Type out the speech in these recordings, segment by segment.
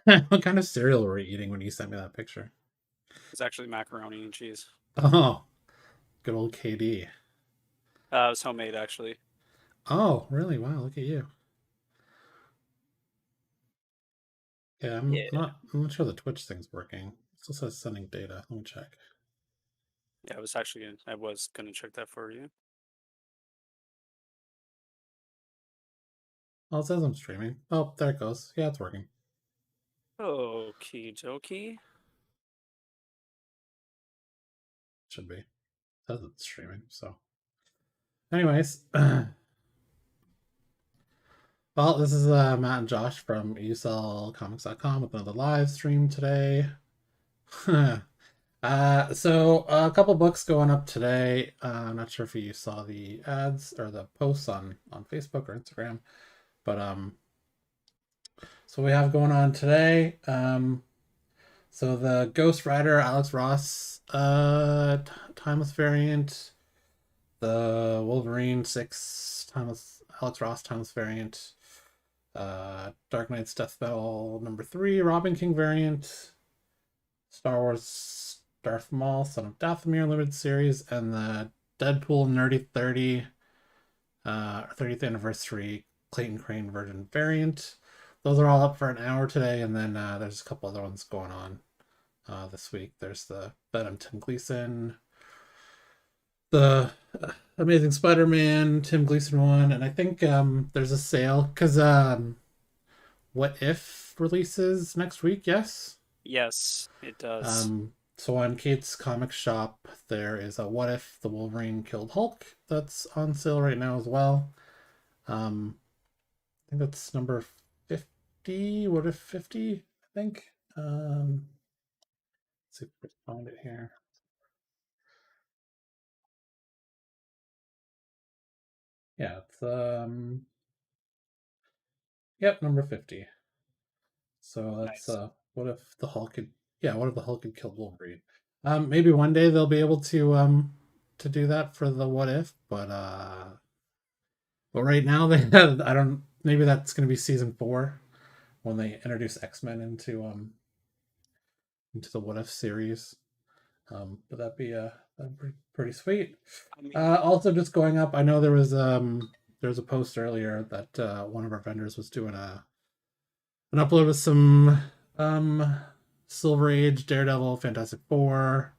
What kind of cereal were you eating when you sent me that picture? It's actually macaroni and cheese. Oh, good old KD. It was homemade actually. Oh, really? Wow, look at you. Yeah, I'm Yeah. not I'm not sure the Twitch thing's working. It still says sending data. Let me check. Yeah, I was gonna check that for you. Oh, it says I'm streaming. Oh, there it goes. Yeah, it's working. Okie dokie. Should be. It says it's streaming. So, anyways, well, this is Matt and Josh from Yousellcomics.com with another live stream today. So a couple books going up today. I'm not sure if you saw the ads or the posts on Facebook or Instagram, but so we have going on today. So the Ghost Rider Alex Ross timeless variant, the Wolverine 6 timeless Alex Ross timeless variant, Dark Knight's Death Battle number 3 Robin King variant, Star Wars Darth Maul Son of Dathomir limited series, and the Deadpool Nerdy 30 30th anniversary Clayton Crane version variant. Those are all up for an hour today, and then there's a couple other ones going on this week. There's the Venom Tim Gleason, the Amazing Spider-Man Tim Gleason one, and I think there's a sale because What If releases next week. Yes. Yes, it does. So on Kate's comic shop, there is a What If the Wolverine Killed Hulk that's on sale right now as well. Um, I think that's number 50. What If 50? I think. Let's see if we can find it here. Yeah, it's yep, number 50. So that's Nice. what if the Hulk had yeah, what if the Hulk had killed Wolverine? Maybe one day they'll be able to do that for the What If, but right now they have, I don't maybe that's going to be season 4 when they introduce X-Men into the What If series. But that'd be pretty sweet. I mean, Also just going up, I know there was a post earlier that one of our vendors was doing an upload with some um Silver Age, Daredevil, Fantastic Four.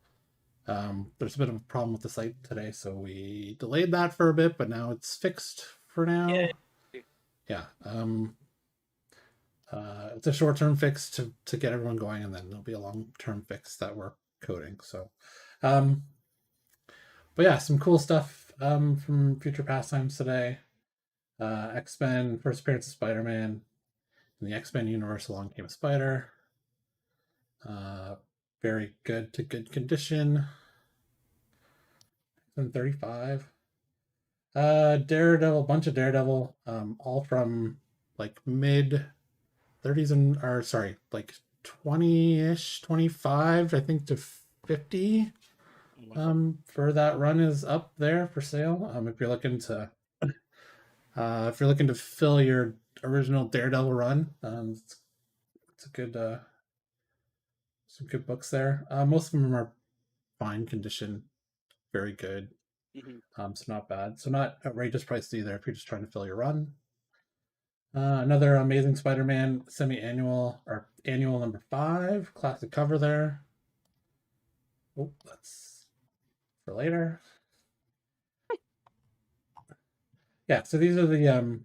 There's a bit of a problem with the site today, so we delayed that for a bit, but now it's fixed for yeah. now. Yeah. It's a short-term fix to get everyone going, and then there'll be a long-term fix that we're coding. So, um, but yeah, some cool stuff from Future Pastimes today. X Men first appearance of Spider Man in the X Men universe. Along came a spider. Uh, Very good to good condition. And 35. Daredevil, bunch of Daredevil, all from like mid 30s and or sorry, like 20-ish, 25, I think to 50. Wow. For that run is up there for sale. If you're looking to fill your original Daredevil run, it's a good some good books there. Most of them are fine condition, very good. Mhm. So not bad. So not outrageous price either if you're just trying to fill your run. Another Amazing Spider-Man semi-annual or annual number 5, classic cover there. Oh, that's for later. Yeah, so these are the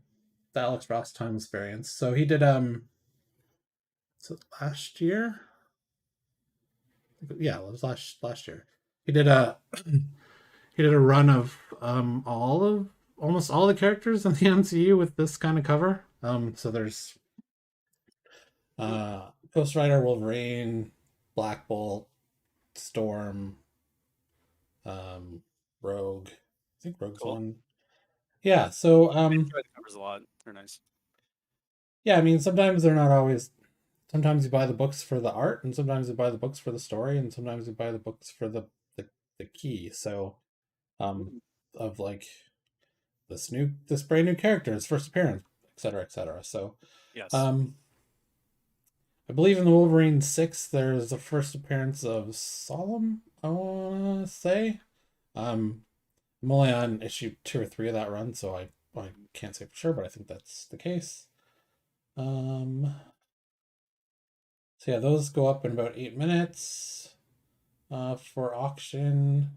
Alex Ross Times variants. So he did so last year. Yeah, it was last year. He did a he did a run of all of almost all the characters in the MCU with this kind of cover. So there's Mm. Ghost Rider, Wolverine, Black Bolt, Storm, um, Rogue. I think Rogue's Cool. one. Yeah. So I enjoy the covers a lot. They're nice. yeah, I mean sometimes they're not always. Sometimes you buy the books for the art, and sometimes you buy the books for the story, and sometimes you buy the books for the, the key. So um, Mhm. of like this brand new character, his first appearance, etc., etc. So Yes. um, I believe in the Wolverine 6, there's the first appearance of Solemn, I want to say. Um, I'm only on issue 2 or 3 of that run, so I can't say for sure, but I think that's the case. So yeah, those go up in about 8 minutes for auction.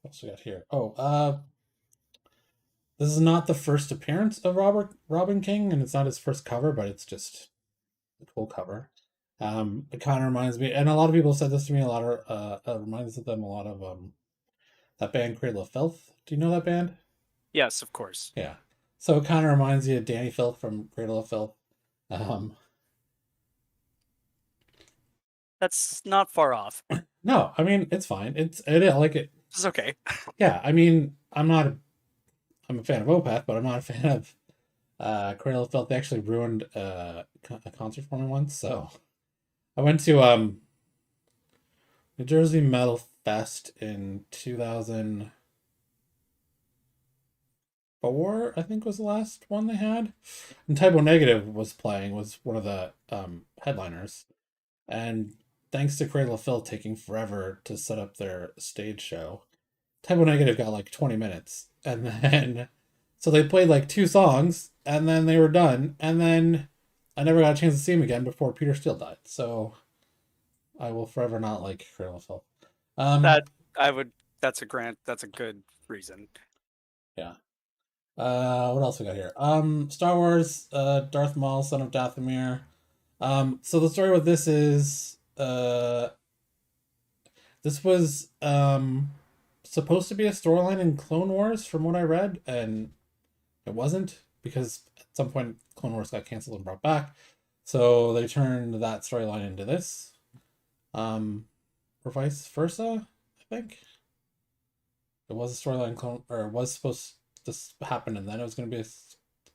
What else we got here? This is not the first appearance of Robin King, and it's not his first cover, but it's just a cool cover. It kind of reminds me, and a lot of people said this to me. A lot of reminds them a lot of that band Cradle of Filth. Do you know that band? Yes, of course. Yeah. So it kind of reminds you of Danny Filth from Cradle of Filth. Um, That's not far off. no, I mean it's fine. I like it. It's okay. Yeah, I mean I'm a fan of Opeth, but I'm not a fan of Cradle of Filth. They actually ruined a concert for me once. So I went to New Jersey Metal Fest in 2004, I think was the last one they had. And Typo Negative was one of the headliners. And thanks to Cradle of Filth taking forever to set up their stage show, Typo Negative got like 20 minutes. And then, so they played like 2 songs, and then they were done. And then I never got a chance to see him again before Peter Steele died. So I will forever not like Cradle of Filth. Um, That I would. That's a grant. That's a good reason. yeah. What else we got here? Star Wars, Darth Maul, Son of Dathomir. So the story with this is, this was supposed to be a storyline in Clone Wars, from what I read, and it wasn't because at some point Clone Wars got canceled and brought back. So they turned that storyline into this, or vice versa. I think it was a storyline clone, or it was supposed to happen, and then it was going to be a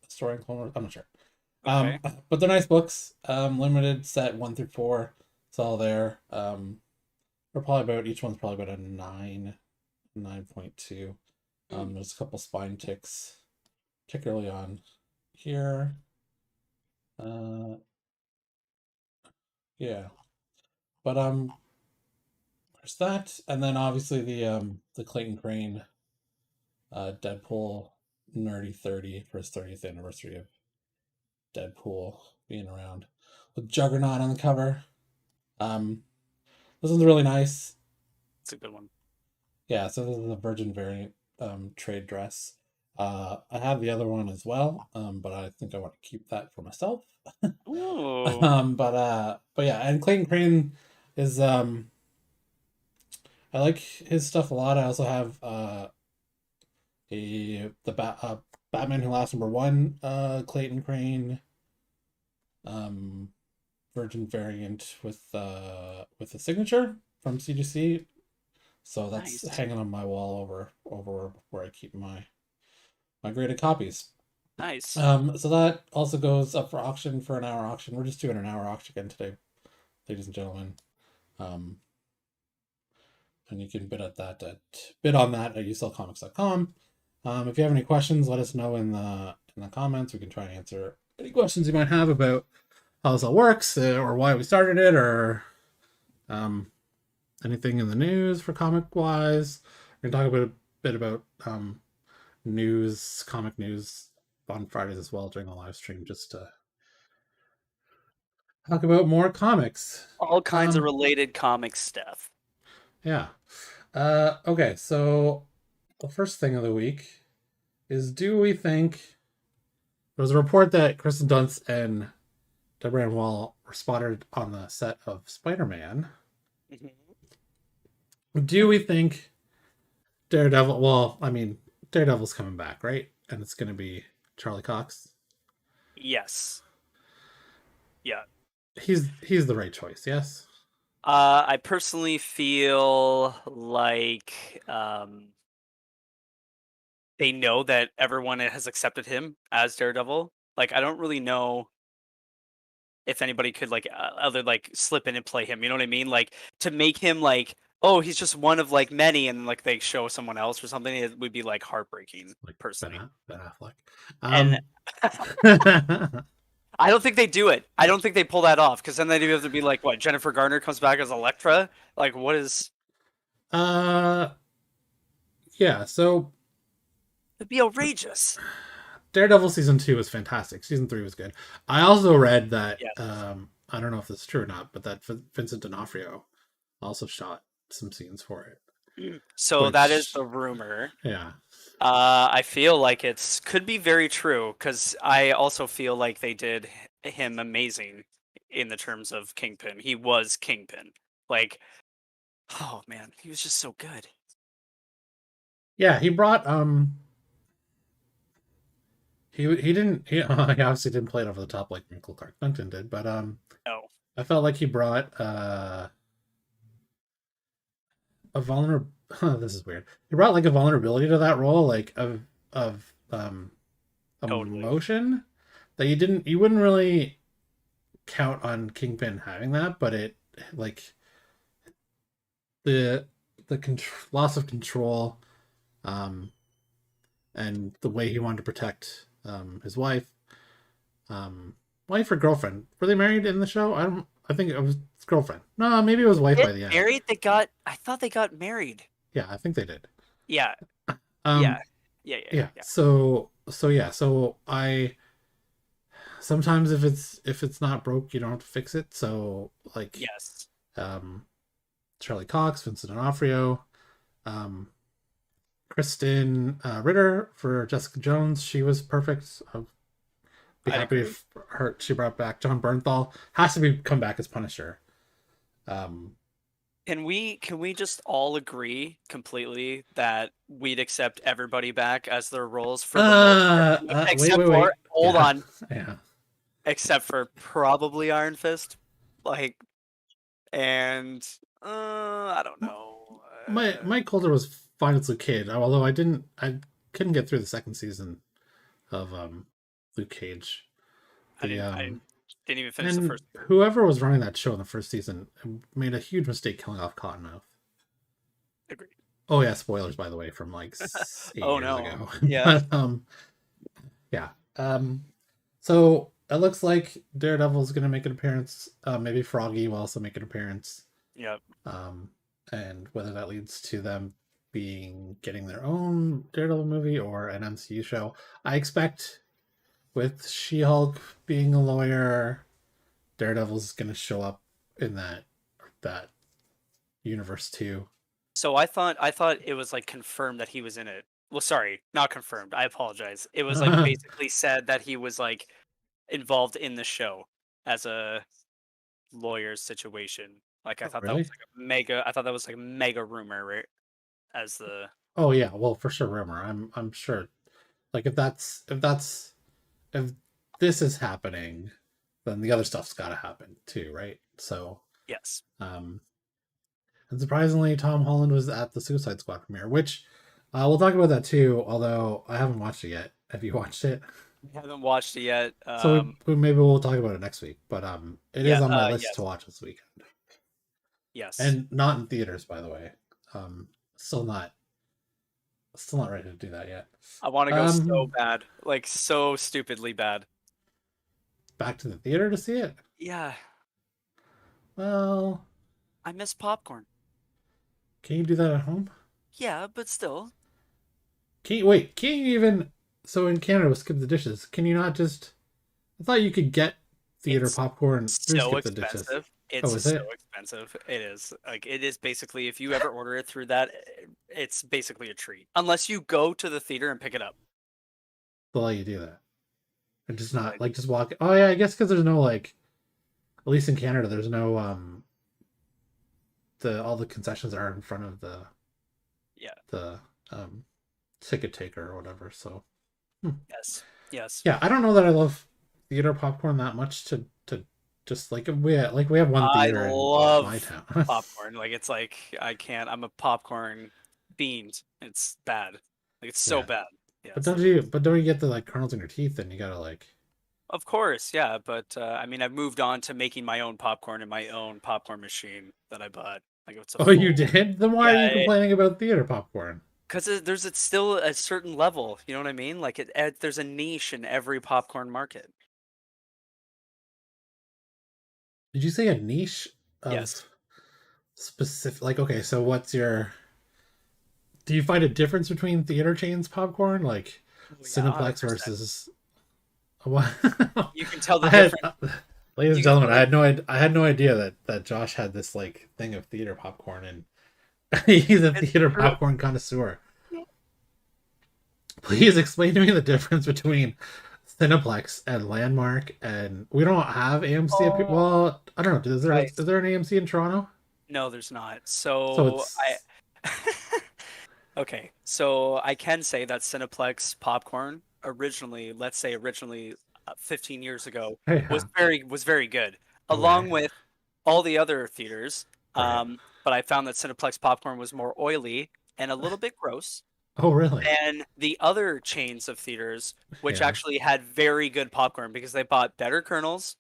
story in Clone Wars. I'm not sure. Okay. But they're nice books. Limited set 1 through 4. It's all there. They're probably about each one's probably about a 9.2. There's a couple spine ticks, particularly on here. Yeah, but there's that, and then obviously the Clayton Crane Deadpool Nerdy 30 for his 30th anniversary of Deadpool being around with Juggernaut on the cover. This one's really nice. It's a good one. Yeah, so this is a Virgin variant trade dress. I have the other one as well, but I think I want to keep that for myself. Ooh. But yeah, and Clayton Crane is I like his stuff a lot. I also have Batman Who Laughs #1 Clayton Crane Virgin variant with a signature from CGC. So that's Nice. hanging on my wall over where I keep my graded copies. Nice. So that also goes up for auction for an hour auction. We're just doing an hour auction again today, ladies and gentlemen. And you can bid on that at Yousellcomics.com. If you have any questions, let us know in the comments. We can try and answer any questions you might have about how this all works, or why we started it, or anything in the news for comic wise. We're gonna talk a bit about comic news on Fridays as well during the live stream, just to talk about more comics. All kinds of Um, related comic stuff. yeah. Okay, so the first thing of the week is, do we think there was a report that Kristen Dunst and Deborah Ann Wall were spotted on the set of Spider-Man? Do we think Daredevil? Well, I mean, Daredevil's coming back, right? And it's going to be Charlie Cox. Yes. Yeah. He's the right choice. Yes. I personally feel like they know that everyone has accepted him as Daredevil. Like, I don't really know if anybody could like other like slip in and play him. You know what I mean? Like to make him like, oh, he's just one of like many, and like they show someone else or something, it would be like heartbreaking, Like personally. Ben Affleck. And I don't think they do it. I don't think they pull that off because then they'd have to be like, what? Jennifer Garner comes back as Elektra. Like, what is? Uh, yeah. So It'd be outrageous. Daredevil season 2 was fantastic. Season 3 was good. I also read that Yes. I don't know if this is true or not, but that Vincent D'Onofrio also shot some scenes for it. So that is Which, the rumor. yeah, I feel like it's could be very true because I also feel like they did him amazing in the terms of Kingpin. He was Kingpin. Like, oh man, he was just so good. yeah. He brought he didn't he obviously didn't play it over the top like Michael Clark Duncan did, but No, I felt like he brought a vulnerable. This is weird. He brought like a vulnerability to that role, like of totally. emotion that you wouldn't really count on Kingpin having that, but it like the loss of control, um, and the way he wanted to protect his wife or girlfriend. Were they married in the show? I don't. I think it was his girlfriend. No, maybe it was wife Get by the end. married? They got. I thought they got married. Yeah, I think they did. Yeah, yeah, Um, yeah, yeah. yeah. So yeah. So I sometimes if it's not broke, you don't have to fix it. So like Yes. um, Charlie Cox, Vincent D'Onofrio, um, Kristen Ritter for Jessica Jones. She was perfect. I'll be I'd happy agree. if her she brought back John Bernthal. Has to be come back as Punisher. Um, Can we just all agree completely that we'd accept everybody back as their roles for the most part, wait, except wait, for wait. hold Yeah, on, yeah. except for probably Iron Fist, like, and I don't know. Mike Coulter was fine as Luke Cage, although I couldn't get through the second season of Luke Cage. I The didn't I didn't even finish the and first. whoever was running that show in the first season made a huge mistake killing off Cottonmouth. Agreed. Oh yeah, spoilers by the way from like 8 Oh years no. ago. Yeah. But yeah. So it looks like Daredevil's gonna make an appearance. Maybe Froggy will also make an appearance. Yep. Um, and whether that leads to them getting their own Daredevil movie or an MCU show, I expect with She-Hulk being a lawyer, Daredevil's gonna show up in that universe too. So I thought it was like confirmed that he was in it. Well, sorry, not confirmed. I apologize. It was like Oh basically said that he was like involved in the show as a lawyer's situation. Like I thought that was really? like a mega. I thought that was like a mega rumor, right? As the Oh yeah, well for sure rumor. I'm sure. Like if this is happening, then the other stuff's got to happen too, right? So, yes, um, and surprisingly, Tom Holland was at the Suicide Squad premiere, which we'll talk about that too. Although I haven't watched it yet. Have you watched it? I haven't watched it yet. So maybe we'll talk about it next week. But it is Yeah, on my list to yes, watch this weekend, yes. and not in theaters, by the way. Um, still not still not ready to do that yet. I want to go so Um, bad, like so stupidly bad. back to the theater to see it. Yeah, Well, I miss popcorn. can you do that at home? Yeah, but still, Can you wait? Can you even? So in Canada with Skip the Dishes, can you not just? I thought you could get theater it's popcorn through so Skip the Dishes. expensive. Oh, It's is so it? expensive. It is. Like it is basically if you ever order it through that, it's basically a treat. Unless you go to the theater and pick it up. They'll let you do that, and just not Like, like just walk. Oh yeah, I guess because there's no like. At least in Canada, there's no the all the concessions are in front of yeah. the um ticket taker or whatever. So Yes. Yes. yeah, I don't know that I love theater popcorn that much to just we have one I theater in my love town. popcorn. Like it's like I can't. I'm a popcorn fiend. It's bad. Like it's so Yeah, bad. Yeah. but It's literally. don't you get the like kernels in your teeth and you gotta like. Of course, yeah, but I mean, I've moved on to making my own popcorn in my own popcorn machine that I bought. Like it's a Oh, you full, did? Then why are you yeah, complaining about theater popcorn? because there's it's still a certain level. You know what I mean? Like there's a niche in every popcorn market. Did you say a niche Yes. of specific? Like, okay, so what's your? Do you find a difference between theater chains popcorn, like Oh yeah, Cineplex 100%. versus what? You can tell the I had, difference. ladies and You can gentlemen, tell the I had no idea that Josh had this like thing of theater popcorn, and he's a it's theater true. popcorn connoisseur. Please explain to me the difference between Cineplex and Landmark, and we don't have AMC up here. Oh, Well, I don't know. Is right. there an AMC in Toronto? No, there's not. So So I it's okay. So I can say that Cineplex popcorn originally, let's say originally 15 years ago, yeah. was very good, Okay. along with all the other theaters. Right. But I found that Cineplex popcorn was more oily and a little bit gross Oh, really? than the other chains of theaters, which Yeah. actually had very good popcorn because they bought better kernels,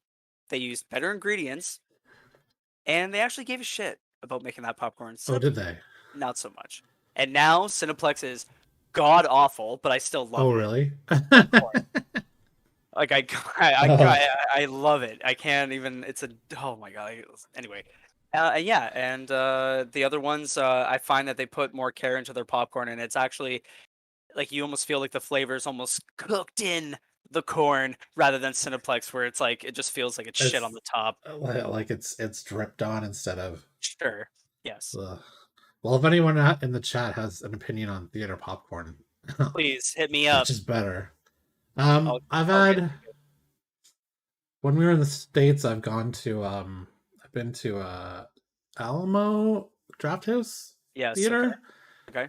they used better ingredients, and they actually gave a shit about making that popcorn. Oh, did they? Not so much. And now Cineplex is god awful, but I still Oh, love it. really? Of course. Like Oh, I love it. I can't even. It's a oh my god. Anyway, yeah, and the other ones, I find that they put more care into their popcorn, and it's actually like you almost feel like the flavor is almost cooked in the corn rather than Cineplex, where it's like it just feels like it's shit on it's the top. like it's dripped on instead of. Sure. Yes. Ugh. Well, if anyone in the chat has an opinion on theater popcorn, Please hit me up. which is better? I'll I've I'll get. had when we were in the States, I've been to Alamo Draft House Yes. Okay. Theater. Okay.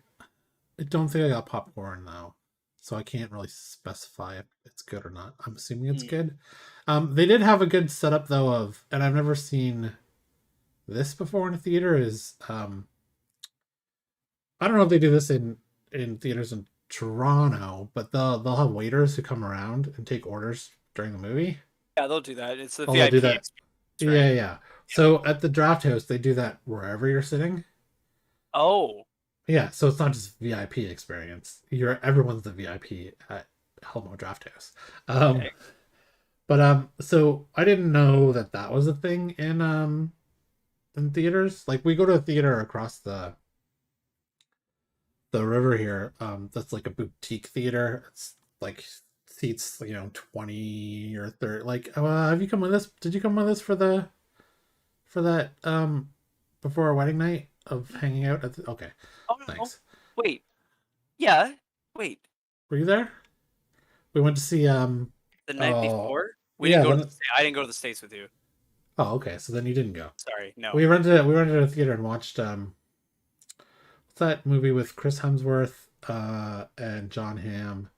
I don't think I got popcorn though, so I can't really specify if it's good or not. I'm assuming it's Hmm. good. They did have a good setup though of, and I've never seen this before in a theater. Is I don't know if they do this in theaters in Toronto, but they'll have waiters who come around and take orders during the movie. Yeah, they'll do that. It's the Oh, they'll do VIP that. experience, Yeah, right? yeah. Yeah. So at the draft house, they do that wherever you're sitting. Oh, Yeah, so it's not just VIP experience. You're everyone's the VIP at Helmo Draft House. Um, okay. but so I didn't know that was a thing in theaters. Like we go to a theater across the river here. That's like a boutique theater. It's like seats 20 or 30. Like, have you come with us? Did you come with us for the for that before our wedding night of hanging out at okay, Oh no. thanks. Wait. Yeah. Wait. Were you there? We went to see The night oh before? We didn't yeah, go to the then States. I didn't go to the States with you. oh okay, so then you didn't go. Sorry. No. We rented a theater and watched what's that movie with Chris Hemsworth and John Hamm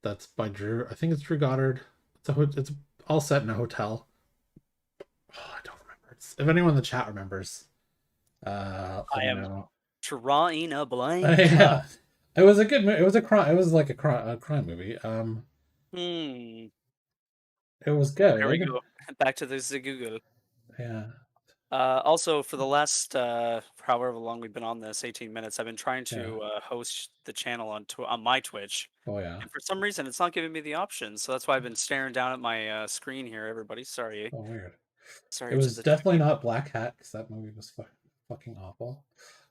that's by Drew, I think it's Drew Goddard. It's all set in a hotel. Oh, I don't remember. If anyone in the chat remembers, let I me am know. drawing a blank. Yeah. It was a good movie. It was a crime. It was like a crime movie. Hmm. It was There we good. go. Back to the Google. Yeah. Also, for the last however long we've been on this, 18 minutes, I've been trying Yeah. to host the channel on on my Twitch, Oh yeah. and for some reason, it's not giving me the option. So that's why I've been staring down at my screen here. Everybody, sorry, Oh weird. It sorry to was the definitely chat. not Black Hat because that movie was fucking awful.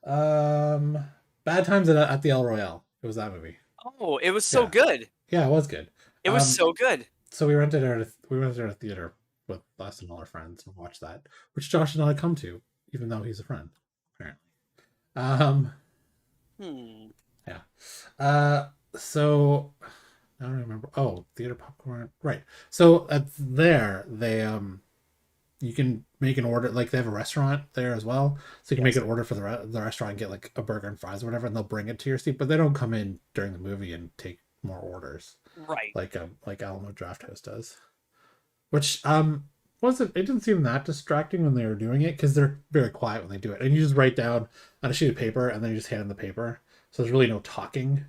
Um, Bad Times at the El Royale. It was that movie. Oh, it was so Yeah. good. Yeah, it was good. It was Um, so good. so we rented at a theater with us and all our friends and watched that, which Josh and I come to, even though he's a friend, apparently. Um, Hmm. yeah. So I don't remember. Oh, theater popcorn. Right. So at there, you can make an order. Like they have a restaurant there as well, so you can make Yes. an order for the restaurant and get like a burger and fries or whatever, and they'll bring it to your seat. But they don't come in during the movie and take more orders Right. like Alamo Draft House does. Which wasn't it didn't seem that distracting when they were doing it because they're very quiet when they do it, and you just write down on a sheet of paper and then you just hand them the paper. So there's really no talking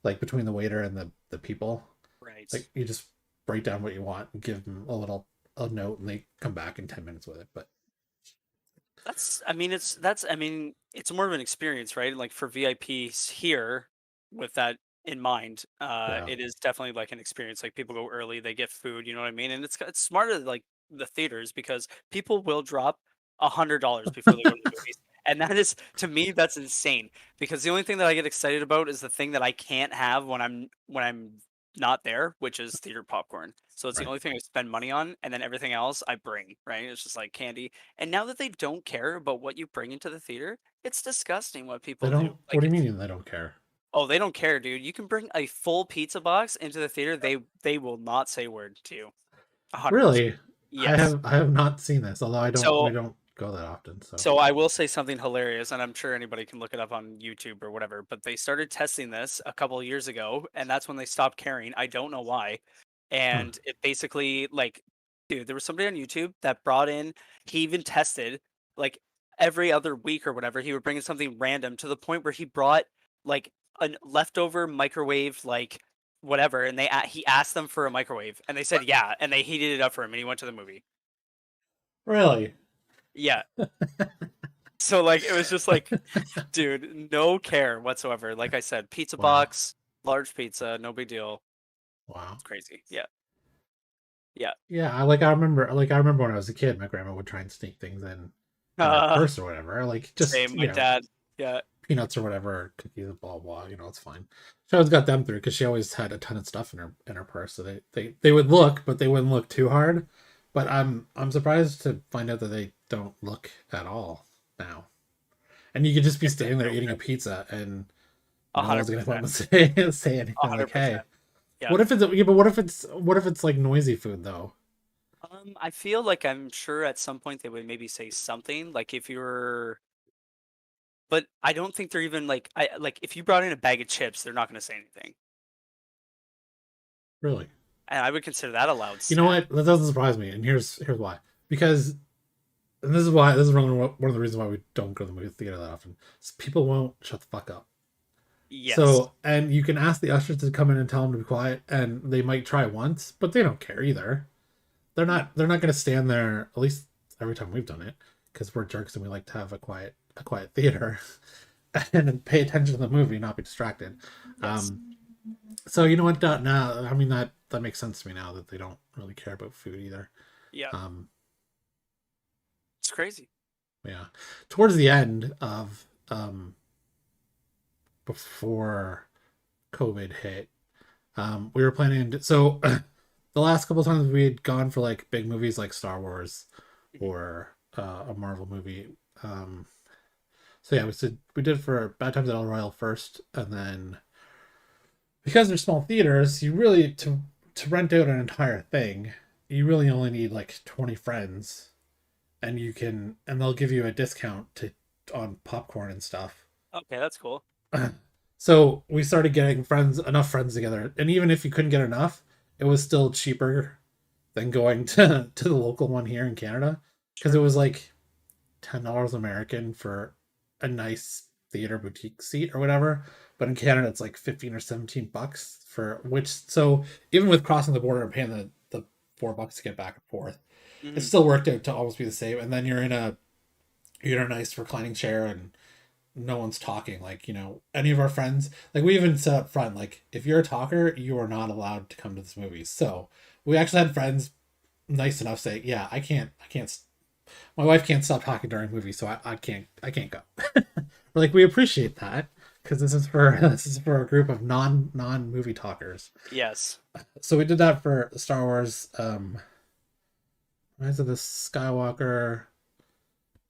like between the waiter and the people. Right. Like you just write down what you want and give them a note, and they come back in 10 minutes with it. But I mean, it's more of an experience, right? Like for VIPs here, with that in mind, yeah, it is definitely like an experience. Like people go early, they get food, you know what I mean? And it's smart to like the theaters because people will drop $100 before they go to the movies. And that is, to me, that's insane because the only thing that I get excited about is the thing that I can't have when I'm not there, which is theater popcorn. So it's the Right. only thing I spend money on, and then everything else I bring, right? It's just like candy. And now that they don't care about what you bring into the theater, it's disgusting what They people do. don't. What Like do you it's mean they don't care? oh, they don't care, dude. You can bring a full pizza box into the theater, they will not say a word to you. 100%. Really? Yes. I have not seen this, although I don't we So don't go that often. So so I will say something hilarious, and I'm sure anybody can look it up on YouTube or whatever, but they started testing this a couple of years ago, and that's when they stopped caring. I don't know why. huh. And it basically like dude, there was somebody on YouTube that brought in he even tested like every other week or whatever, he would bring in something random to the point where he brought like a leftover microwave like whatever, and he asked them for a microwave, and they said yeah, and they heated it up for him, and he went to the movie. Really? Yeah. So like it was just like dude, no care whatsoever. Like I said, pizza Wow. box, large pizza, no big deal. Wow. It's crazy. Yeah. Yeah. Yeah, I remember when I was a kid, my grandma would try and sneak things in her Uh, purse or whatever, like just, same. My dad. Yeah. peanuts or whatever, or cookies, blah blah. It's fine. She always got them through because she always had a ton of stuff in her purse. So they would look, but they wouldn't look too hard. But I'm surprised to find out that they don't look at all now. And you could just be standing there No eating a care. pizza, and A no hundred one's gonna come up percent. and say A anything like, hundred "Hey." percent. Yeah. What if it's yeah, but what if it's like noisy food though? I feel like I'm sure at some point they would maybe say something like if you're, but I don't think they're even like I like if you brought in a bag of chips, they're not going to say anything, Really? and I would consider that a loud You know snack. what? That doesn't surprise me, and here's why. Because and this is one of the reasons why we don't go to the movie theater that often. Is people won't shut the fuck up. Yes. So, and you can ask the ushers to come in and tell them to be quiet, and they might try once, but they don't care either. No. They're not going to stand there. At least every time we've done it, because we're jerks and we like to have a quiet theater, and pay attention to the movie, not be distracted. Yes. So you know what? Now, I mean that makes sense to me now that they don't really care about food either. Yeah. Um, It's crazy. yeah. Towards the end of before COVID hit, we were planning to, so the last couple of times we had gone for like big movies like Star Wars Mhm. or a Marvel movie. So yeah, we did for Bad Times at El Royale first, and then because they're small theaters, you really to rent out an entire thing, you really only need like 20 friends, and they'll give you a discount to on popcorn and stuff. Okay, that's cool. So we started getting enough friends together, and even if you couldn't get enough, it was still cheaper than going to the local one here in Canada, because it Sure. was like $10 American for a nice theater boutique seat or whatever. But in Canada, it's like 15 or $17 for which. So even with crossing the border and paying the $4 to get back and forth, it Hmm. still worked out to almost be the same. And then you're in a nice reclining chair and no one's talking. Like any of our friends, like we even set up front, like if you're a talker, you are not allowed to come to this movie. So we actually had friends nice enough say, yeah, I can't my wife can't stop talking during movies, so I can't go. We're like, we appreciate that because this is for a group of non movie talkers. Yes. So we did that for Star Wars, Rise of the Skywalker,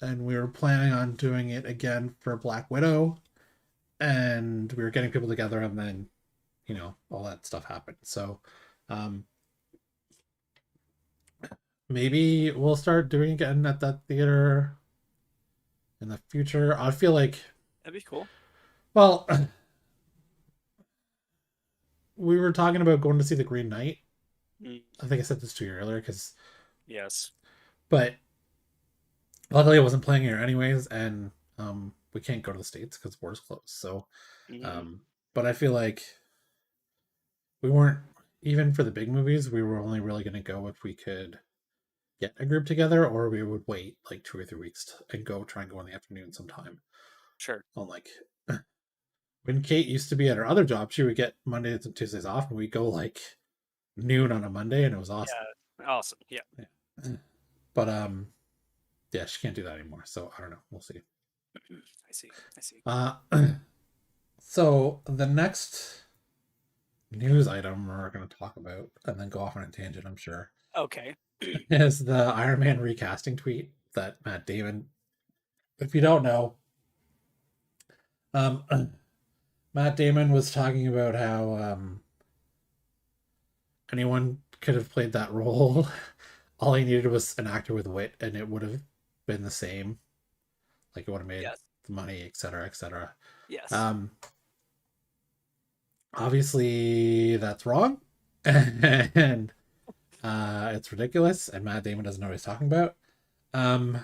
and we were planning on doing it again for Black Widow, and we were getting people together, and then all that stuff happened. So um, maybe we'll start doing it again at that theater in the future. I feel like, That'd be cool. well, we were talking about going to see the Green Knight. Mm, I think I said this to you earlier, yes. but luckily it wasn't playing here anyways, and we can't go to the states because borders closed. So, Hmm. um, but I feel like we weren't even for the big movies. We were only really going to go if we could get a group together, or we would wait like 2 or 3 weeks and try and go in the afternoon sometime. Sure. On like when Kate used to be at her other job, she would get Mondays and Tuesdays off, and we'd go like noon on a Monday, and it was awesome. Yeah. Awesome. Yeah. Yeah. But yeah, she can't do that anymore. So I don't know. We'll see. I see. I see. Uh, so the next news item we're going to talk about, and then go off on a tangent, I'm sure, Okay. is the Iron Man recasting tweet that Matt Damon. If you don't know, um, Matt Damon was talking about how anyone could have played that role. All he needed was an actor with wit, and it would have been the same. Like it would have made Yes. the money, etc., etc. Yes. Um, obviously, that's wrong, and it's ridiculous. And Matt Damon doesn't know what he's talking about. Um,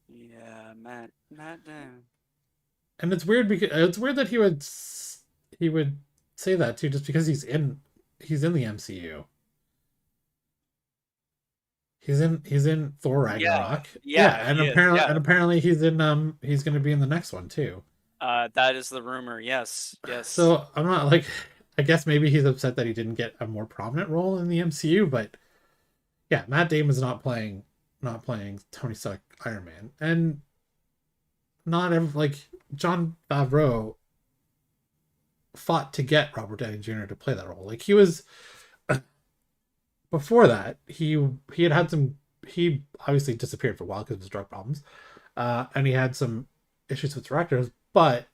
Yeah, Matt Damon. and it's weird because it's weird that he would say that too, just because he's in the MCU. He's in Thor Yeah. Ragnarok. Yeah, Yeah, he is. Yeah. and apparently he's going to be in the next one too. That is the rumor. Yes. Yes. So I'm not like I guess maybe he's upset that he didn't get a more prominent role in the MCU, but yeah, Matt Damon's not playing Tony Stark Iron Man, and not every like John Favreau fought to get Robert Downey Jr. to play that role. Like he was before that he had some he obviously disappeared for a while because of his drug problems, and he had some issues with directors, but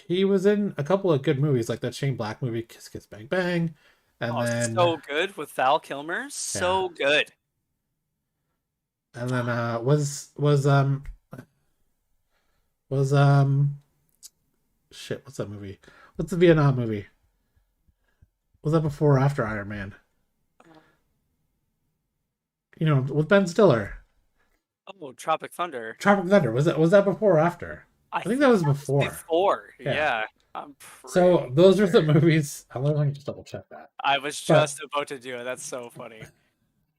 he was in a couple of good movies like that Shane Black movie Kiss Kiss Bang Bang, and Oh, then so good with Val Kilmer. yeah, So good. and then was shit, what's that movie? What's the Vietnam movie? Was that before or after Iron Man? You know, with Ben Stiller. Oh, Tropic Thunder. Tropic Thunder. Was that before or after? I I think that think was that was before. before. Yeah. Yeah, I'm So pretty those are the sure. movies. Let me just double check that. I was But just about to do it. That's so funny.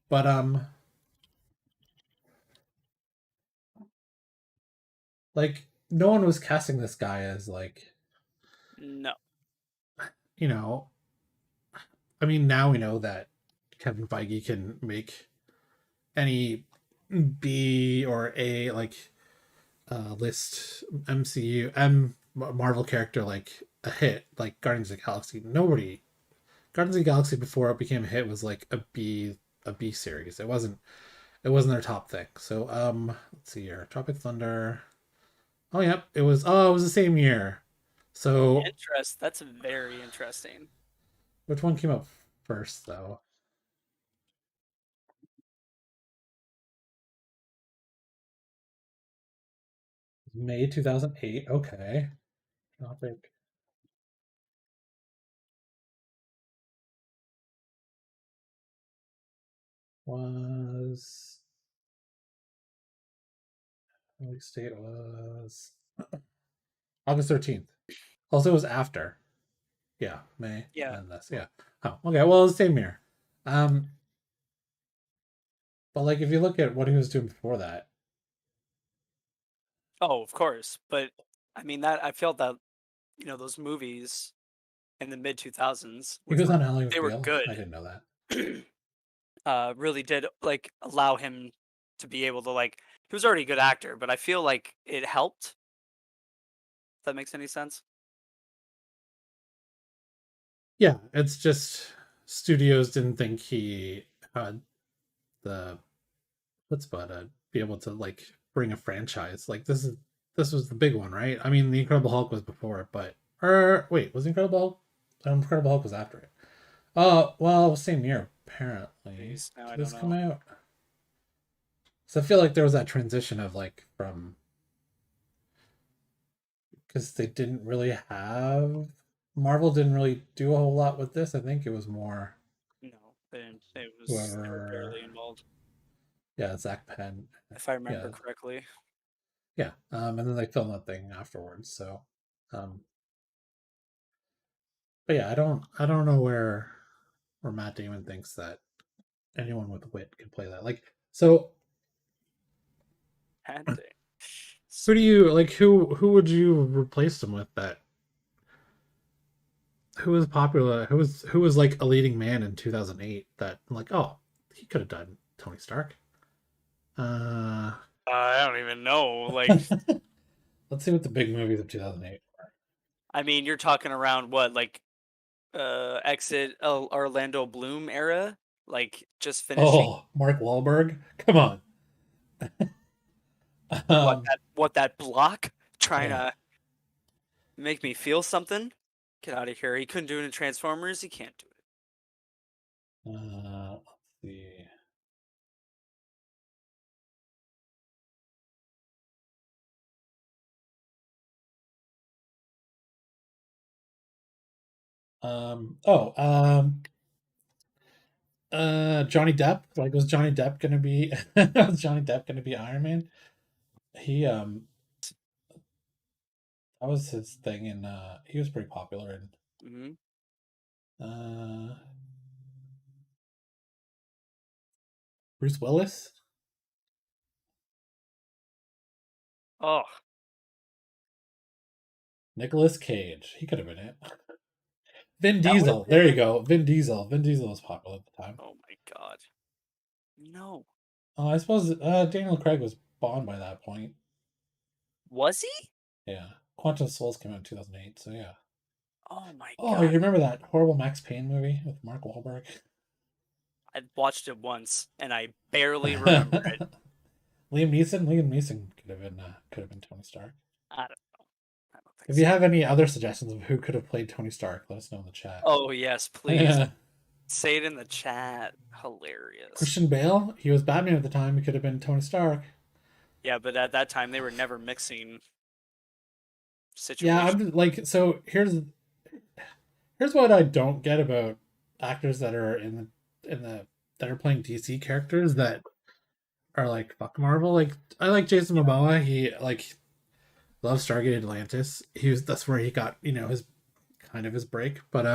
but like no one was casting this guy as like, No. you know, I mean now we know that Kevin Feige can make any B or A like list MCU Marvel character like a hit like Guardians of the Galaxy. Nobody Guardians of the Galaxy before it became a hit was like a B series. It wasn't their top thing. So let's see here. Tropic Thunder. Oh yep, it was the same year. So That's very interesting. which one came out first though? May 2008. Okay. Tropic was release date was August 13th. Also it was after. Yeah, May Yeah. and this. Yeah. Oh, okay. Well, it was the same year. Um, but like if you look at what he was doing before that, Oh, of course. But I mean that I felt that those movies in the mid 2000s, he which was were on Ally they were McBeal. good, I didn't know that. really did like allow him to be able to like. He was already a good actor, but I feel like it helped. If that makes any sense. Yeah, it's just studios didn't think he had the chutzpah to be able to like bring a franchise. Like this was the big one, right? I mean, the Incredible Hulk was before it, but or wait, was the Incredible Hulk? Incredible Hulk was after it. Oh, well, it was same year apparently. Movies now, I Did don't this come know. out? So I feel like there was that transition of like from because they didn't really have Marvel didn't really do a whole lot with this. I think it was more No, they didn't. They were whoever, barely involved, yeah, Zach Penn, if I remember yeah, correctly. yeah, and then they filmed that thing afterwards. So, um, but yeah, I don't know where Matt Damon thinks that anyone with wit can play that. Like, so And they- who do you like? Who would you replace him with? That who was popular? Who was like a leading man in 2008? That like, oh, he could have done. Tony Stark. Uh, I don't even know. Like, let's see what the big movies of 2008. I mean, you're talking around what, like, exit Orlando Bloom era, like just finishing Oh, Mark Wahlberg. Come on. Um, what that block trying yeah. to make me feel something. Get out of here. He couldn't do it in Transformers. He can't do it. Let's see. Oh, Johnny Depp. Like, was Johnny Depp gonna be? Was Johnny Depp gonna be Iron Man? He that was his thing, and he was pretty popular. And Mm-hmm. uh, Bruce Willis, Oh, Nicolas Cage. He could have been it. Vin that would have Diesel. There you been. go. Vin Diesel. Vin Diesel was popular at the time. Oh my god. No. I suppose Daniel Craig was Bond by that point. Was he? Yeah. Quantum of Souls came out in 2008, so yeah. Oh my Oh, you god. remember that horrible Max Payne movie with Mark Wahlberg? I watched it once and I barely remember it. Liam Neeson. Liam Neeson could have been Tony Stark. I don't know. I don't think If you so. have any other suggestions of who could have played Tony Stark, let us know in the chat. Oh yes, please. Say it in the chat. Hilarious. Christian Bale. He was Batman at the time. He could have been Tony Stark. Yeah, but at that time they were never mixing Yeah, situations. I'm like, so here's what I don't get about actors that are in the that are playing DC characters that are like fuck Marvel. Like, I like Jason Momoa. He like loves Stargate Atlantis. That's where he got his kind of his break. But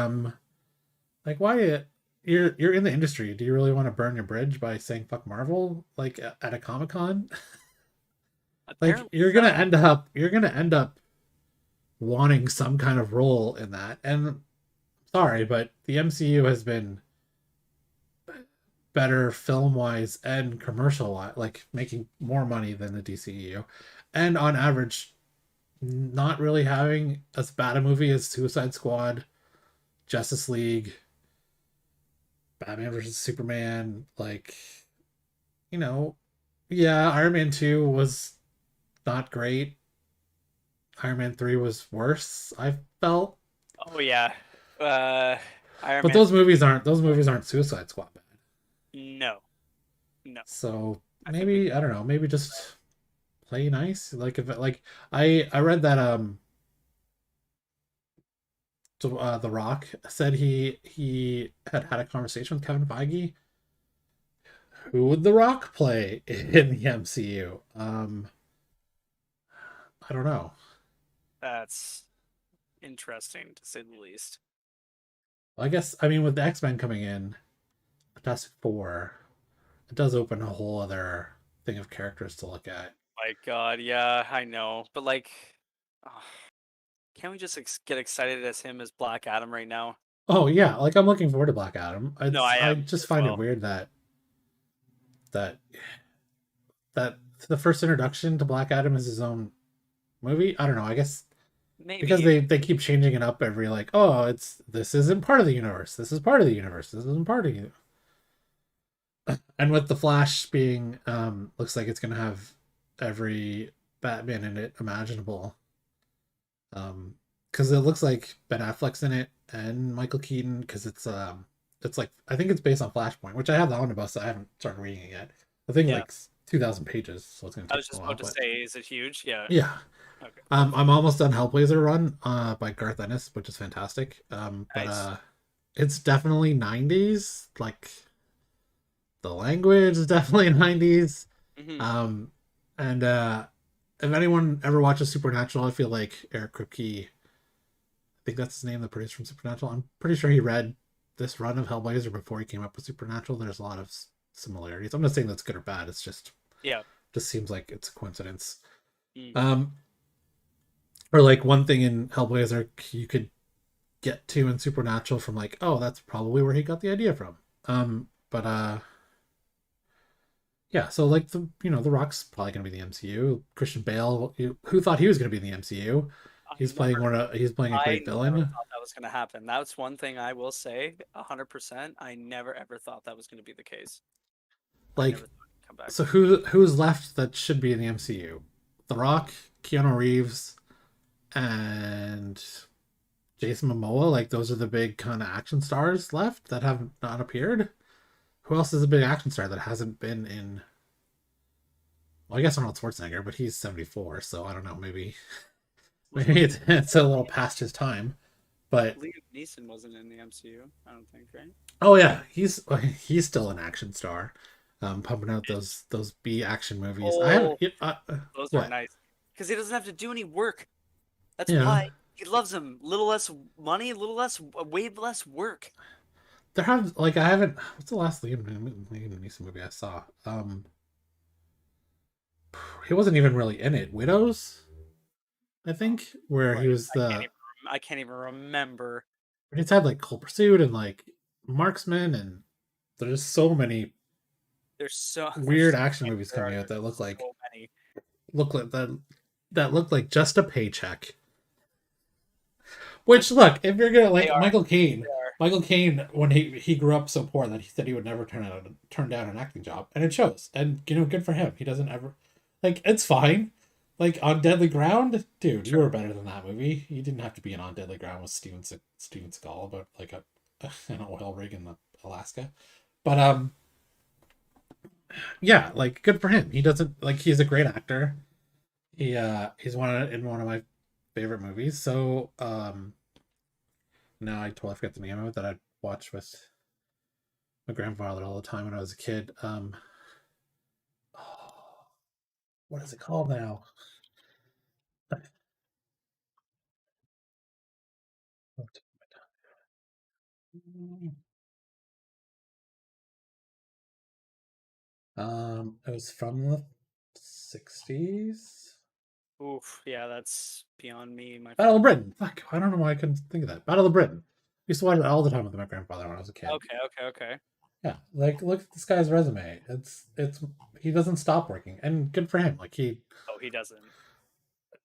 like, why you're in the industry? Do you really want to burn your bridge by saying fuck Marvel like at a Comic-Con? Like, Apparently so. you're gonna end up wanting some kind of role in that. And sorry, but the MCU has been better film wise and commercial wise, like making more money than the DCEU, and on average, not really having as bad a movie as Suicide Squad, Justice League, Batman versus Superman. Like, you know, yeah, Iron Man 2 was not great. Iron Man 3 was worse, I felt. Oh yeah. Uh Iron But Man those movies aren't Suicide Squad bad. no. No. So I think we maybe, I don't know, maybe just play nice. Like, if like I read that The Rock said he had a conversation with Kevin Feige. Who would The Rock play in the MCU? I don't know. that's interesting to say the least. I guess, I mean, with the X-Men coming in, Fantastic Four, it does open a whole other thing of characters to look at. My god, yeah, I know. But like ah, can't we just get excited as him as Black Adam right now? Oh yeah, like, I'm looking forward to Black Adam. No, It's I I am just as find it well. weird that that the first introduction to Black Adam is his own movie. I don't know. I guess because Maybe. they keep changing it up every, like, oh, this isn't part of the universe. This is part of the universe. This isn't part of you. And with the Flash being looks like it's gonna have every Batman in it imaginable. Because it looks like Ben Affleck's in it and Michael Keaton, because it's like, I think it's based on Flashpoint, which I have the omnibus. I haven't started reading it yet. The thing Yeah. like 2,000 pages, so it's gonna I take was a just while. about to But say, is it huge? Yeah. yeah, Okay, perfect. I'm almost done Hellblazer run by Garth Ennis, which is fantastic. But Nice. it's definitely 90s. Like, the language is definitely 90s. Hmm. Um, and if anyone ever watches Supernatural, I feel like Eric Kripke, I think that's his name, the producer from Supernatural. I'm pretty sure he read this run of Hellblazer before he came up with Supernatural. There's a lot of similarities. I'm not saying that's good or bad. It's Yeah. just seems like it's a coincidence. Mm. Um, or like, one thing in Hellblazer you could get to in Supernatural from, like, oh, that's probably where he got the idea from. But Yeah, so like the Rock's probably gonna be the MCU. Christian Bale, who thought he was gonna be in the MCU? I never, He's playing a I great never villain. thought that was going to happen. That's one thing I will say, 100%. I never ever thought that was going to be the case. I never Like, thought he'd come back. so who's left that should be in the MCU? The Rock, Keanu Reeves, and Jason Momoa. Like those are the big kind of action stars left that have not appeared. Who else is a big action star that hasn't been in? Well, I guess Arnold Schwarzenegger, but he's 74, so I don't know. Maybe maybe it's a little past his time. But Liam Neeson wasn't in the MCU, I don't think, right? oh yeah, he's still an action star, pumping out those B action movies. I haven't. Oh, those are What? nice. Because he doesn't have to do any work. That's Yeah, why he loves them. Little less money, a little less, way less work. there have like I haven't. What's the last Liam Neeson movie I saw? He wasn't even really in it. Widows, I Oh, think, where he right. was the. I can't even remember. It's had like Cold Pursuit and like Marksman, and there's so many There's so weird there's action movies coming out there's that so many. look like that look like just a paycheck. Which look, if you're gonna They like are. They Michael Caine when he grew up so poor that he said he would never turn down an acting job, and it shows. And good for him. He doesn't ever like it's fine. Like on Deadly Ground, dude, you Sure. were better than that movie. You didn't have to be in On Deadly Ground with Steven Seagal about like an oil rig in Alaska. But yeah, like good for him. He doesn't like he's a great actor. He's in one of my favorite movies. So now I totally forget the name of it that I'd watch with my grandfather all the time when I was a kid. Oh, what is it called now? It was from the 60s. Oof. Yeah, that's beyond me, my Battle of friend. Britain. Fuck, I don't know why I couldn't think of that. Battle of Britain. I used to watch it all the time with my grandfather when I was a kid. Okay. Okay. Okay. Yeah, like look at this guy's resume. It's he doesn't stop working, and good for him. Like Oh, he doesn't.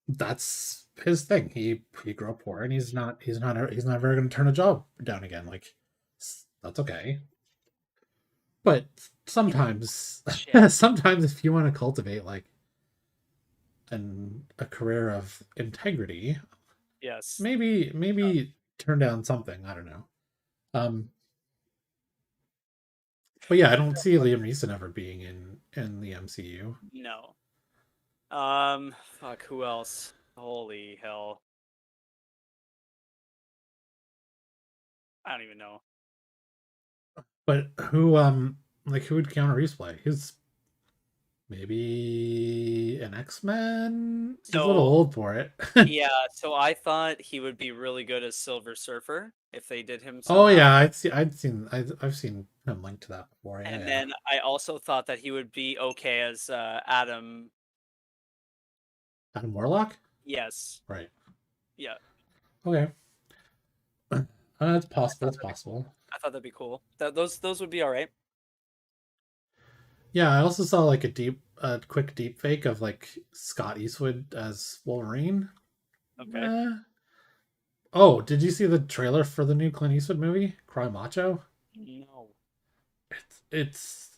that's his thing. He grew up poor, and he's not ever going to turn a job down again. Like that's okay. But He didn't sometimes, shit. sometimes if you want to cultivate like a career of integrity, Yes. maybe turn down something. I don't know. Um, but yeah, I don't see Liam Neeson ever being in the MCU. No. Fuck. Who else? Holy hell. I don't even know. But who would Keanu Reeves play? He's maybe an X-Men. He's a little So old for it. yeah. So I thought he would be really good as Silver Surfer if they did him Oh somehow. yeah, I've seen him linked to that before. Yeah, And yeah. then I also thought that he would be okay as Adam. Adam Warlock. Yes. Right. Yeah. Okay. It's I possible. thought It's that'd be cool. possible. I thought that'd be cool. Those would be all right. Yeah, I also saw like a quick deep fake of like Scott Eastwood as Wolverine. Okay. Eh. Oh, did you see the trailer for the new Clint Eastwood movie, Cry Macho? No. It's it's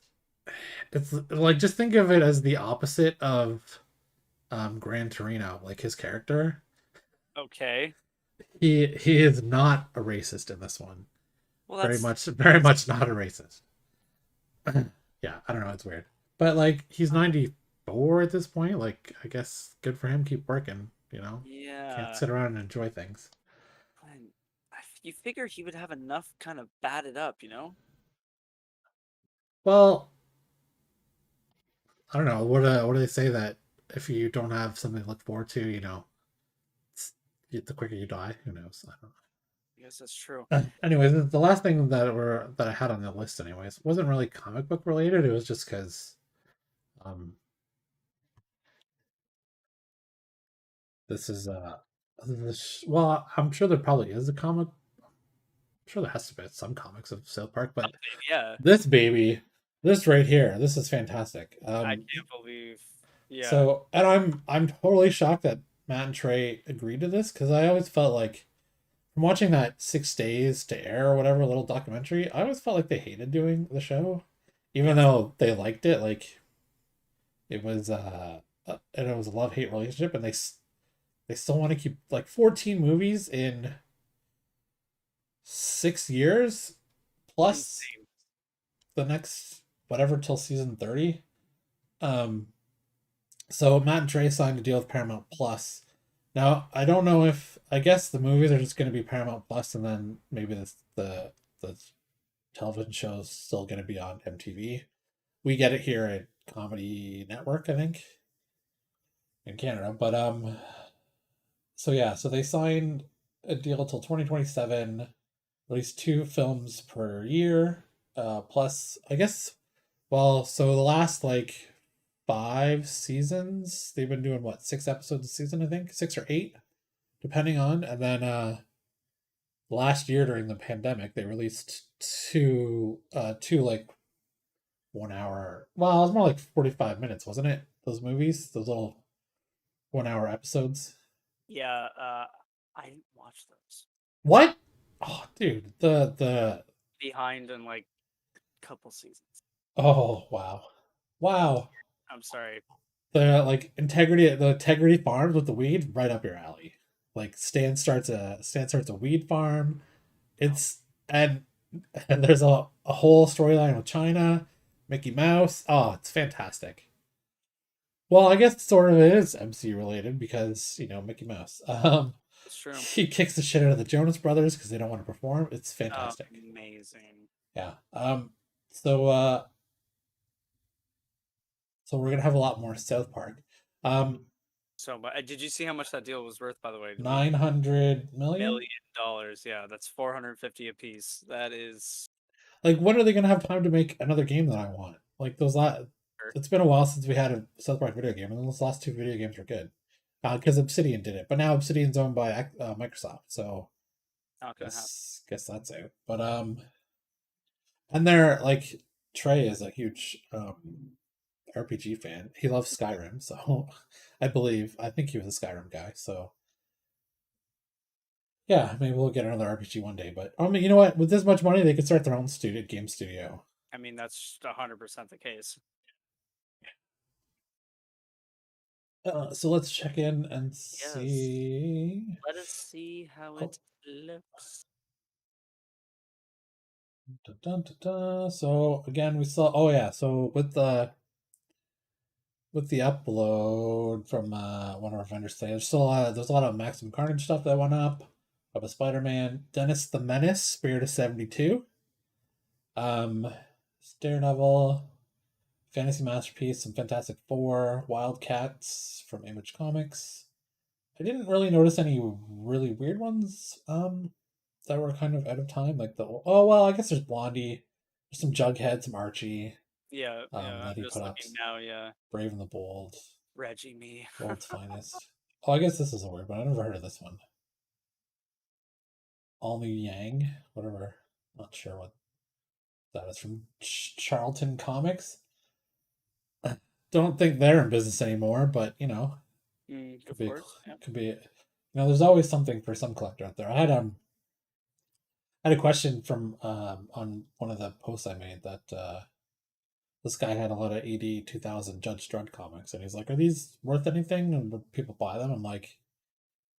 it's like just think of it as the opposite of Gran Torino, like his character. Okay. He is not a racist in this one. Well, Very much not a racist. Yeah, I don't know, it's weird. But like he's 94 at this point, like I guess good for him, keep working, you know. Can't yeah. sit around and enjoy things. And you figure he would have enough kind of batted up, you know? Well, I don't know. What do they say that if you don't have something to look forward to, you know, the quicker you die, who knows? I don't I guess that's true. know. Anyways, the last thing that I had on the list, anyways, wasn't really comic book related. It was just because um, this is well, I'm sure there probably is a comic. I'm sure there has to be some comics of South Park, but Yeah. this baby. This right here, this is fantastic. I can't believe. Yeah. So, and I'm totally shocked that Matt and Trey agreed to this because I always felt like from watching that 6 days to air or whatever little documentary, I always felt like they hated doing the show, even Yes. though they liked it. Like it was, and it was a love hate relationship, and they still want to keep like 14 movies in 6 years plus Insane. the next whatever till season 30. Um, so Matt and Trey signed a deal with Paramount Plus. Now I don't know if I guess the movies are just going to be Paramount Plus, and then maybe the television show's still going to be on MTV. We get it here at Comedy Network, I think, in Canada. But so yeah, so they signed a deal till 2027, release 2 films per year. Plus, I guess, well, so the last like 5 seasons, they've been doing what, 6 episodes a season, I think, 6 or 8, depending on. And then last year during the pandemic, they released two like 1 hour. Well, it was more like 45 minutes, wasn't it? Those movies, those little 1 hour episodes. Yeah. I didn't watch those. What? Oh, dude, the Behind in like couple seasons. oh wow, wow. I'm sorry. The integrity farms with the weed right up your alley. Like Stan starts a weed farm. No. It's and and there's a whole storyline with China, Mickey Mouse. Oh, it's fantastic. Well, I guess sort of it is MC related because Mickey Mouse. It's true. He kicks the shit out of the Jonas Brothers because they don't want to perform. It's fantastic. Amazing. Yeah. So so we're gonna have a lot more South Park. Um, So, but did you see how much that deal was worth, by the way? 900 million. $1 million. Yeah, that's 450 a piece. That is Like, when are they gonna have time to make another game that I want? Like those last. It's been a while since we had a South Park video game, and those last 2 video games were good. Because Obsidian did it, but now Obsidian's owned by Microsoft, so not gonna happen. guess that's out. But and they're like Trey is a huge RPG fan. He loves Skyrim, so I think he was a Skyrim guy. So yeah, maybe we'll get another RPG one day. But I mean, you know what? With this much money, they could start their own game studio. I mean, that's 100% the case. So let's check in and Yes. see. Let us see how Oh, it looks. dun, dun, dun, dun. So again, we saw. Oh yeah. So with the upload from one of our vendors today, there's a lot of Maximum Carnage stuff that went up. Of a Spider-Man, Dennis the Menace, Spirit of 72, um, Daredevil, Fantasy Masterpiece, some Fantastic Four, Wildcats from Image Comics. I didn't really notice any really weird ones that were kind of out of time. Like oh well, I guess there's Blondie, there's some Jughead, some Archie Yeah, yeah. I'm that he just put up. looking now. Yeah, Brave and the Bold, Reggie me. World's Finest. Oh, I guess this is a weird one. I never heard of this one. All New Yang, whatever. Not sure what that is from Charlton Comics. Don't think they're in business anymore, but could Of be course. Yeah. could be. There's always something for some collector out there. I had a question from on one of the posts I made that this guy had a lot of AD 2000 Judge Dredd comics, and he's like, "Are these worth anything? And would people buy them?" I'm like,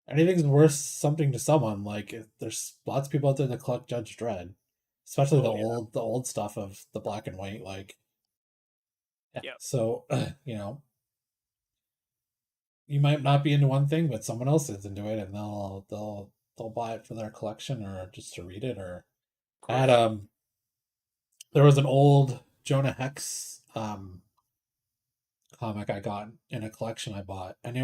"Anything's worth something to someone. Like, there's lots of people out there that collect Judge Dredd, especially Oh yeah. the old stuff of the black and white. Like, yeah. Yeah. So you might not be into one thing, but someone else is into it, and they'll buy it for their collection or just to read it. Or Of I had course. there was an old Jonah Hex comic I got in a collection I bought, and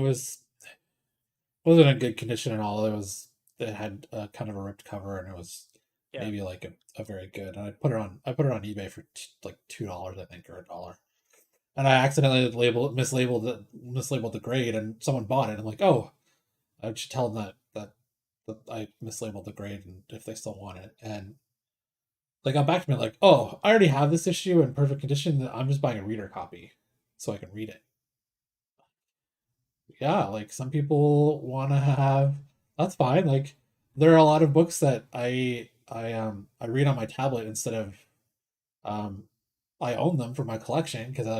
wasn't in good condition at all. It had kind of a ripped cover, and it was Yeah. maybe like a very good. And I put it on eBay for like $2, I think, or $1. And I accidentally mislabeled the grade, and someone bought it. I'm like, oh, I should tell them that I mislabeled the grade, and if they still want it. And Like got back to me like, oh, I already have this issue in perfect condition. I'm just buying a reader copy so I can read it. Yeah, like some people want to have. That's fine. Like there are a lot of books that I read on my tablet instead of um I own them for my collection because I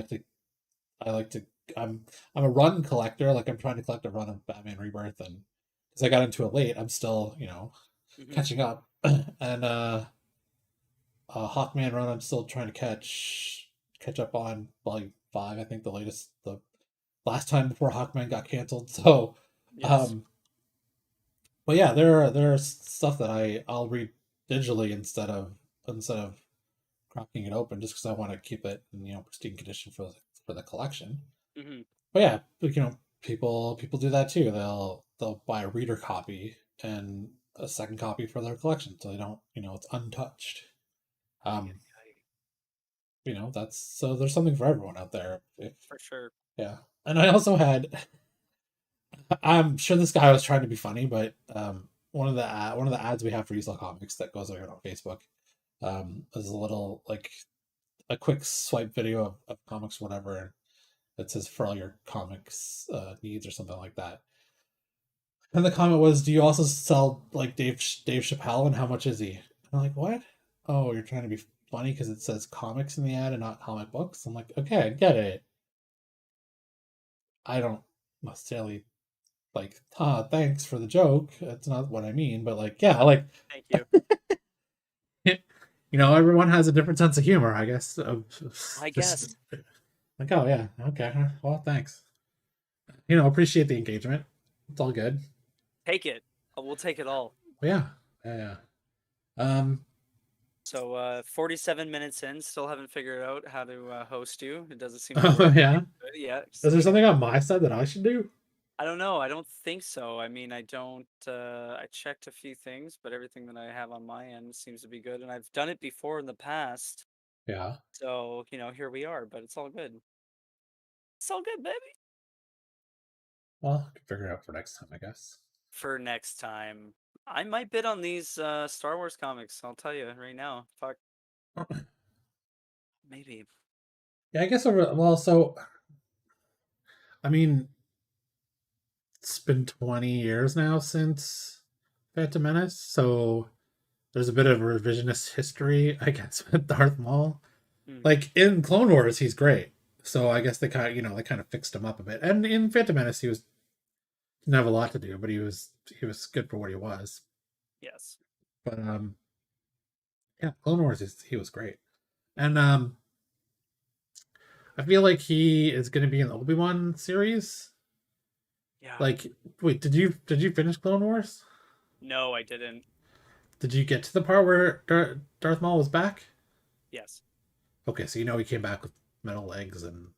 like to I'm a run collector. Like I'm trying to collect a run of Batman Rebirth, and because I got into it late, I'm still Hmm. catching up. And Hawkman run, I'm still trying to catch up on volume 5. I think the last time before Hawkman got canceled. So, Yes. um, but yeah, there are stuff that I'll read digitally instead of cracking it open just because I want to keep it in pristine condition for the collection. Hmm. But yeah, people do that too. They'll buy a reader copy and a second copy for their collection, so they don't it's untouched. Um, that's so there's something for everyone out there. If For sure. Yeah, and I also had I'm sure this guy was trying to be funny, but one of the ads we have for Yousellcomics that goes around on Facebook is a little like a quick swipe video of comics, whatever, and it says for all your comics needs or something like that. And the comment was, "Do you also sell like Dave Chappelle, and how much is he?" And I'm like, "What? Oh, you're trying to be funny because it says comics in the ad and not comic books." I'm like, "Okay, I get it. I don't necessarily like, thanks for the joke. That's not what I mean, but like, yeah, like, Thank you. everyone has a different sense of humor, I guess. I Just guess. like, oh yeah, okay, well, thanks. Appreciate the engagement. It's all good. Take it. We'll take it all. But yeah, yeah, yeah. So 47 minutes in, still haven't figured out how to host you. It doesn't seem to be Oh working yeah. too good. Yeah, Is still there can't. something on my side that I should do? I don't know. I don't think so. I mean, I don't. I checked a few things, but everything that I have on my end seems to be good, and I've done it before in the past. Yeah. So here we are. But it's all good. It's all good, baby. Well, I can figure it out for next time, I guess. For next time, I might bid on these Star Wars comics. I'll tell you right now. Fuck, maybe. Yeah, I guess so I mean, it's been 20 years now since Phantom Menace, so there's a bit of revisionist history, I guess, with Darth Maul. Hmm. Like in Clone Wars, he's great. So I guess they kind of fixed him up a bit. And in Phantom Menace, he was didn't have a lot to do, but he was good for what he was. Yes. But yeah, Clone Wars he was great. And I feel like he is going to be in the Obi-Wan series. Yeah. Like, wait, did you finish Clone Wars? No, I didn't. Did you get to the part where Darth Maul was back? Yes. Okay, so he came back with metal legs and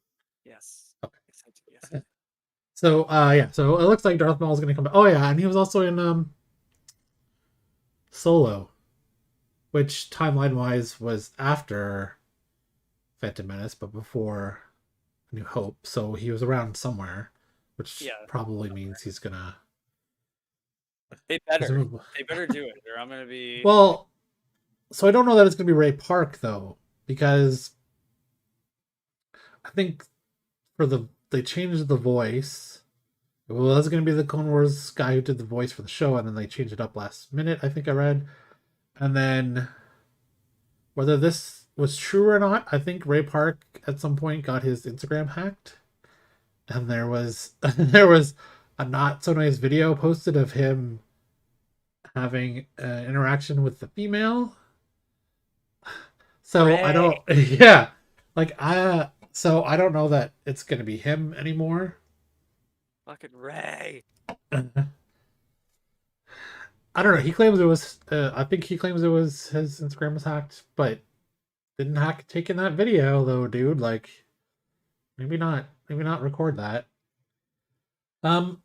Yes. okay. Yes, I did. Yes, I did. So yeah, so it looks like Darth Maul is going to come back. Oh yeah, and he was also in Solo, which timeline wise was after Phantom Menace but before New Hope. So he was around somewhere, which Yeah. probably means he's gonna They better. presumably. They better do it, or I'm gonna be. Well, so I don't know that it's gonna be Ray Park though, because I think they changed the voice. Well, that's going to be the Clone Wars guy who did the voice for the show, and then they changed it up last minute, I think I read. And then, whether this was true or not, I think Ray Park at some point got his Instagram hacked, and there was there was a not so nice video posted of him having an interaction with the female. So I Ray. don't, yeah, so I don't know that it's going to be him anymore. Fucking Ray. I don't know. He claims it was. I think he claims it was his Instagram was hacked, but didn't hack taking that video though, dude. Like, maybe not. Maybe not record that. Um.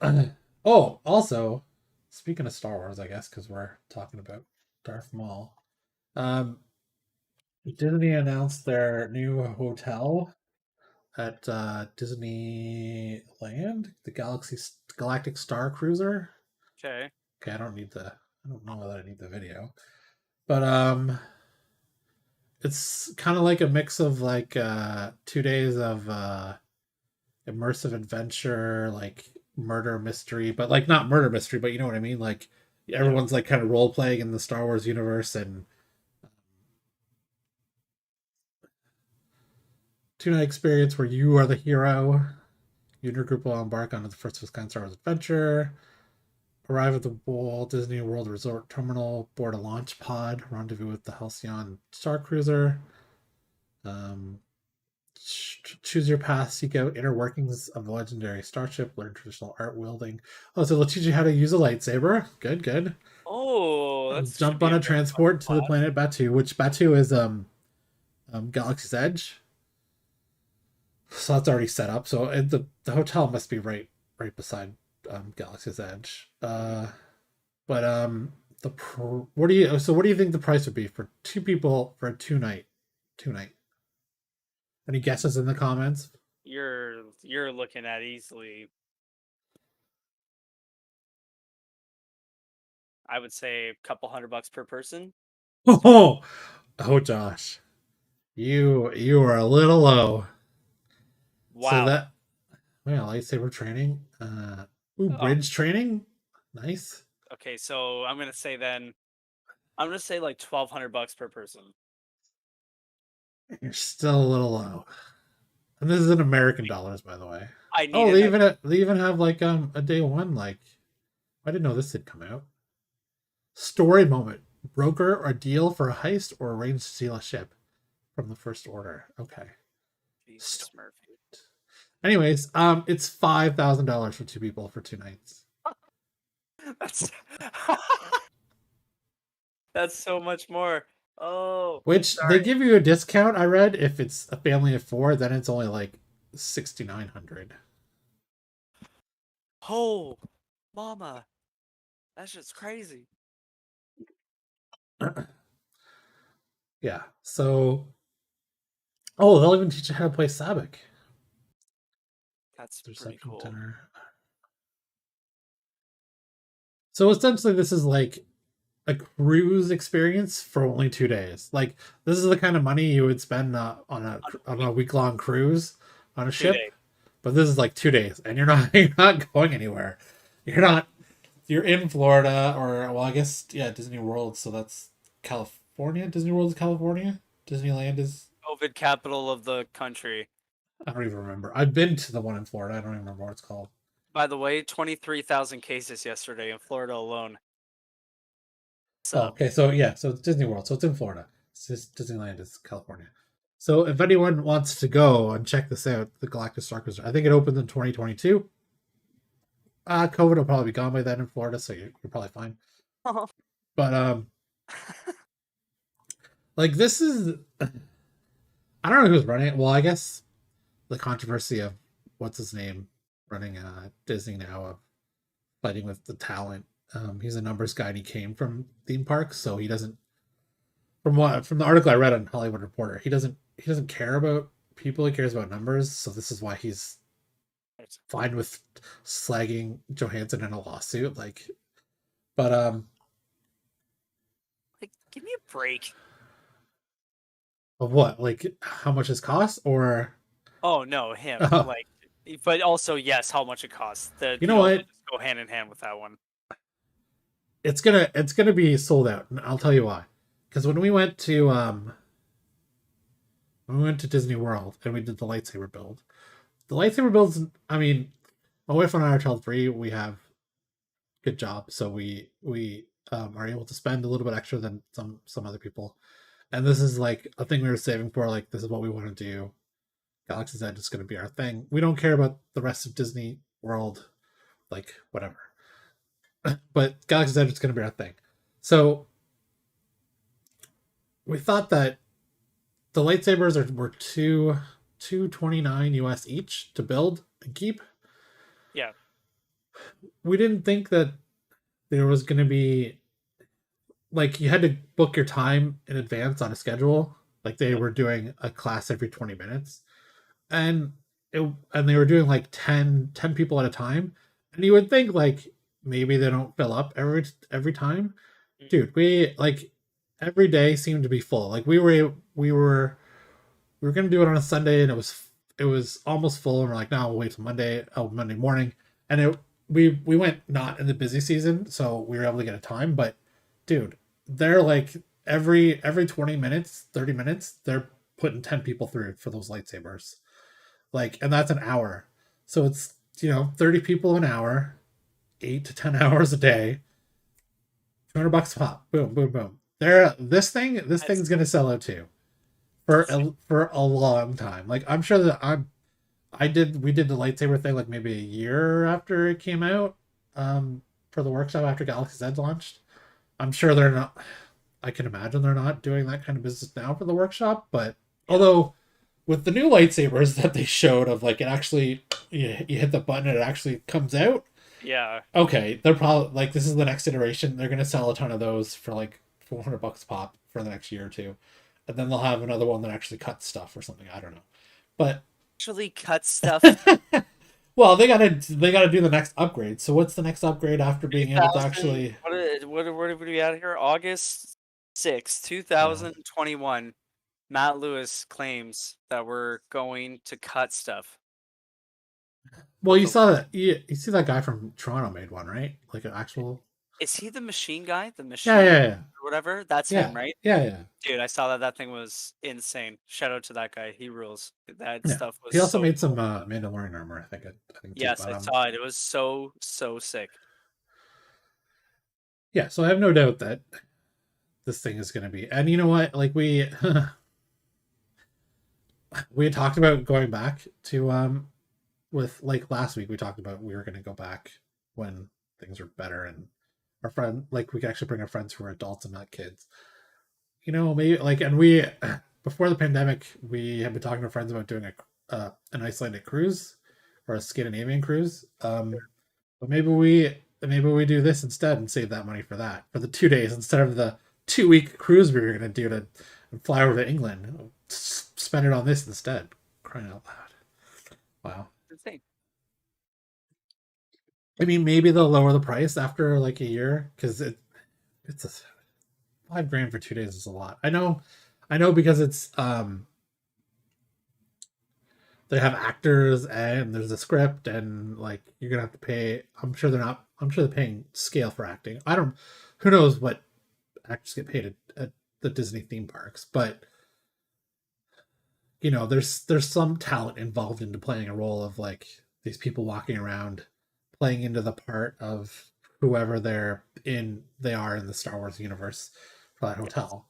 Oh, also, speaking of Star Wars, I guess because we're talking about Darth Maul. Um. Disney announced their new hotel at Disneyland, the Galactic Star Cruiser. Okay. Okay, I don't know that I need the video, but it's kind of like a mix of like 2 days of immersive adventure, like murder mystery, but like not murder mystery, but you know what I mean. Like Yeah. everyone's like kind of role playing in the Star Wars universe, and 2 night experience where you are the hero. You and your group will embark on the first of its kind Star Wars adventure. Arrive at the Walt Disney World Resort Terminal, board a launch pod, rendezvous with the Halcyon Star Cruiser. Um, choose your path, seek out inner workings of the legendary starship, learn traditional art wielding. Oh, so they'll teach you how to use a lightsaber. Good, good. Oh, that should Jump be on a a very fun transport to the class. planet Batu, which Batu is Galaxy's Edge. So that's already set up. So the hotel must be right beside Galaxy's Edge. But what do you think the price would be for 2 people for a 2 night? Any guesses in the comments? You're looking at easily, I would say a couple $100 per person. Oh, oh, Josh, you are a little low. So Wow. that well, lightsaber training. Ooh, Oh, bridge training. Nice. okay, so I'm gonna say like $1,200 per person. You're still a little low. And this is in American dollars, by the way. I need Oh, an idea. they even have like a day one. Like I didn't know this had come out. Story moment: broker or deal for a heist or arrange to steal a ship from the First Order. Okay. Jesus Murphy. Anyways, it's $5,000 for 2 people for 2 nights. That's that's so much more. Oh, Which they sorry. give you a discount. I read if it's a family of 4, then it's only like 6,900. Oh, mama, that's just crazy. Yeah. So, oh, they'll even teach you how to play Sabak. That's pretty Reception cool. dinner. So essentially, this is like a cruise experience for only 2 days. Like this is the kind of money you would spend on a week long cruise on a ship, 2 days. but this is like 2 days, and you're not going anywhere. You're not. You're in Florida, or well, I guess yeah, Disney World. So that's California. Disney World is California. Disneyland is. COVID capital of the country. I don't even remember. I've been to the one in Florida. I don't even remember what it's called. By the way, 23,000 cases yesterday in Florida alone. Oh, So, okay. So yeah, so it's Disney World. So it's in Florida. It's just Disneyland is California. So if anyone wants to go and check this out, the Galactic Star Cruiser, I think it opens in 2022. COVID will probably be gone by then in Florida, so you're probably fine. But like this is, I don't know who's running it. Well, I guess the controversy of what's his name running Disney now of fighting with the talent. He's a numbers guy and he came from theme parks, so he doesn't. From the article I read on Hollywood Reporter, he doesn't care about people. He cares about numbers. So this is why he's fine with slagging Johansson in a lawsuit. Like, but like, give me a break. of what? Like how much it costs, or Oh no, him. uh, Like, but also yes, how much it costs. The you you know know they what? just go hand in hand with that one. It's gonna be sold out, and I'll tell you why. Because when we went to Disney World and we did the lightsaber build, the lightsaber builds. I mean, my wife and I are child free. We have good job, so we are able to spend a little bit extra than some other people. And this is like a thing we were saving for. Like this is what we want to do. Galaxy's Edge is going to be our thing. We don't care about the rest of Disney World, like whatever. But Galaxy's Edge is going to be our thing. So we thought that the lightsabers were two 29 US each to build and keep. Yeah. We didn't think that there was going to be like you had to book your time in advance on a schedule. Like they Yep. were doing a class every 20 minutes, and and they were doing like 10 people at a time. And you would think like maybe they don't fill up every time. Mm. Dude, we like every day seemed to be full. Like we were gonna do it on a Sunday, and it was almost full, and we're like, no, we'll wait till Monday morning, and we went not in the busy season, so we were able to get a time. But dude, they're like every 20 minutes, 30 minutes, they're putting 10 people through for those lightsabers, like, and that's an hour, so it's 30 people an hour, 8 to 10 hours a day, $200 a pop, boom, boom, boom. There, this That's thing's gonna sell out too for a long time. Like, I'm sure that we did the lightsaber thing like maybe a year after it came out, for the workshop after Galaxy's Edge launched. I'm sure they're not. I can imagine they're not doing that kind of business now for the workshop. But yeah, although with the new lightsabers that they showed of like it actually you hit the button and it actually comes out. yeah. Okay, they're probably like this is the next iteration. They're gonna sell a ton of those for like $400 pop for the next year or two, and then they'll have another one that actually cuts stuff or something. I don't know, but Actually, cut stuff. well, they gotta do the next upgrade. So what's the next upgrade after being able to 2000. actually? What are we at here? August 6th, Yeah. 2021. Matt Lewis claims that we're going to cut stuff Well, with you the. saw that. You see that guy from Toronto made one, right? Like an actual. Is he the machine guy? The Yeah, machine yeah, or yeah, whatever? That's yeah, him, right? yeah, yeah, Dude, I saw that. That thing was insane. Shout out to that guy. He rules. That yeah. stuff was He also so made some cool. Mandalorian armor, I think too. Yes, But I saw it. It was so sick. yeah. So I have no doubt that this thing is going to be. And you know what? Like we had talked about going back to with like last week we talked about we were going to go back when things were better and our friend like we could actually bring our friends who are adults and not kids. Maybe like, and we before the pandemic we had been talking to friends about doing an Icelandic cruise or a Scandinavian cruise. But maybe we do this instead and save that money for that for the 2 days instead of the 2 week cruise we were going to do to fly over to England. Spend it on this instead. Crying out loud! Wow. Insane. I mean, maybe they'll lower the price after like a year because it's a $5,000 for 2 days is a lot. I know because it's they have actors and there's a script and like you're gonna have to pay. I'm sure they're not. I'm sure they're paying scale for acting. I don't. Who knows what actors get paid at the Disney theme parks, but there's some talent involved into playing a role of like these people walking around, playing into the part of whoever they are in the Star Wars universe for that Yes. hotel.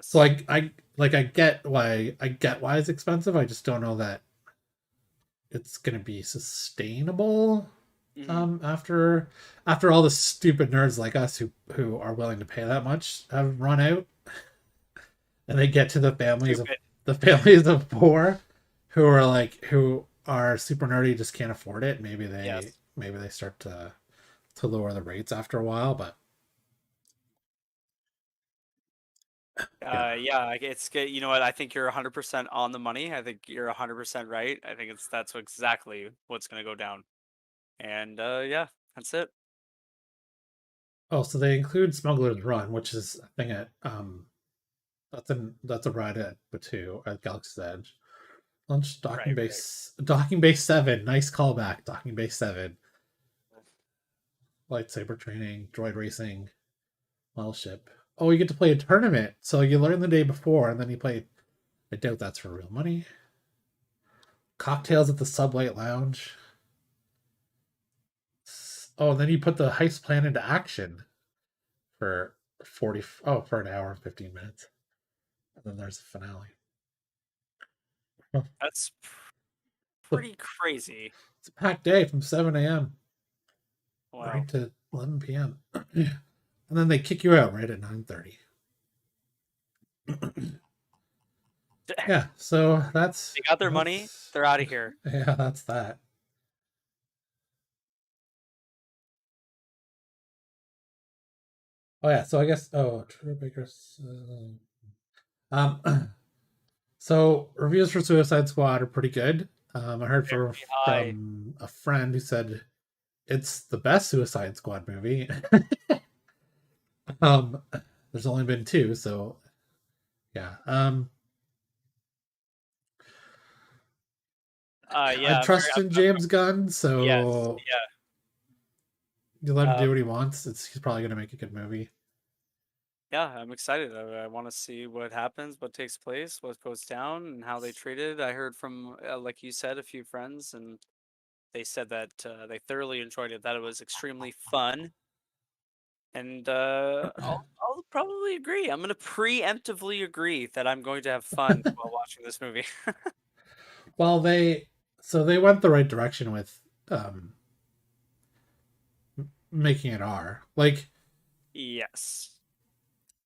So Yes. I get why it's expensive. I just don't know that it's gonna be sustainable Hmm. after all the stupid nerds like us who are willing to pay that much have run out and they get to Stupid. the families of poor who are super nerdy just can't afford it. Yes. Maybe they start to lower the rates after a while, but yeah. Yeah, like, it's good. You know what? I think you're 100% on the money. I think you're 100% right. I think that's exactly what's going to go down. And yeah, that's it. Oh, so they include Smuggler's Run, which is a thing at that's a ride at Batu at Galaxy's Edge. Launch Right, right. Docking Base 7. Nice callback. Docking Base 7. Lightsaber training, droid racing, model ship. Oh, you get to play a tournament. So you learn the day before and then you play. I doubt that's for real money. Cocktails at the Sublight Lounge. Oh, and then you put the heist plan into action for 40 for an hour and 15 minutes. And then there's the finale. Huh. That's It's pretty crazy. a packed day from 7 a.m. Wow. right to 11 p.m. And then they kick you out right at 9:30. Yeah, so They got their money. that's They're out of here. yeah, that's that. Oh yeah, so I guess True Baker's so reviews for Suicide Squad are pretty good. I heard Very high. from a friend who said it's the best Suicide Squad movie. um there's only been two, so yeah. I Yeah, trust in James Gunn, yes, so you let him yeah. do what he wants. He's probably gonna make a good movie. Yeah, I'm excited. I want to see what happens, what takes place, what goes down, and how they treat it. I heard from, like you said, a few friends, and they said that they thoroughly enjoyed it. That it was extremely fun, and I'll probably agree. I'm gonna preemptively agree that I'm going to have fun while watching this movie. Well, they went the right direction with um, making it R. Like Yes.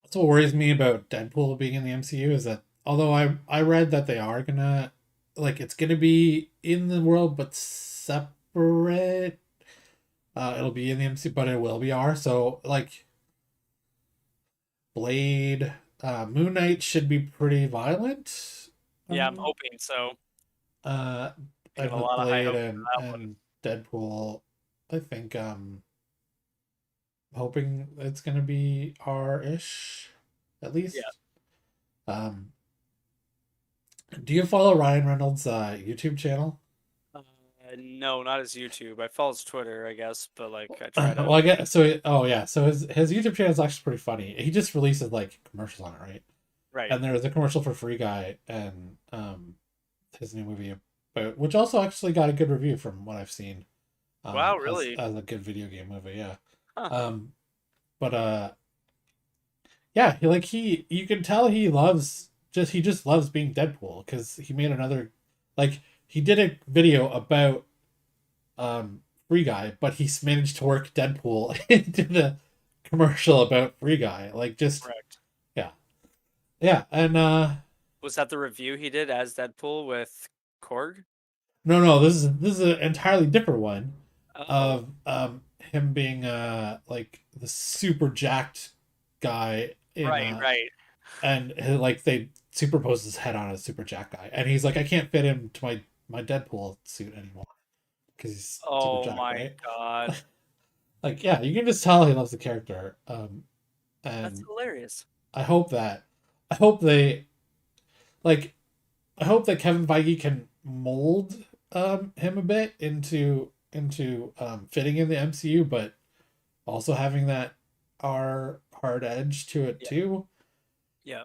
that's what worries me about Deadpool being in the MCU is that although I read that they are gonna like it's gonna be in the world but separate. It'll be in the MCU, but it will be R. So like Blade, Moon Knight should be pretty violent. Yeah, I'm Um, hoping so. uh, I got and a with lot of high Blade hopes for that one. and Deadpool, I think hoping it's gonna be R ish, at Yeah. least. Um, do you follow Ryan Reynolds' YouTube channel? Uh, no, not his YouTube. I follow his Twitter, I guess, but like I try to. Well, I get so. Oh yeah, so his YouTube channel is actually pretty funny. He just releases like commercials on it, right? Right. And there was a commercial for Free Guy and his new movie, but which also actually got a good review from what I've seen. Wow, As really? a good video game movie, yeah. Huh. Um, but yeah, he you can tell he just loves being Deadpool because he made another like he did a video about Free Guy, but he's managed to work Deadpool into the commercial about Free Guy. Like just Correct. yeah. Yeah, and Was that the review he did as Deadpool with Korg? no, this is an entirely different one Oh, of him being like the super jacked guy in right, right. and like they superpose his head on a super jacked guy, and he's like, I can't fit him to my Deadpool suit anymore because he's super Oh jacked, my right? God. Like, yeah, you can just tell he loves the character. That's And hilarious. I hope that I hope they like I hope that Kevin Feige can mold him a bit into fitting in the MCU, but also having that R hard edge to it Yeah, too. yeah.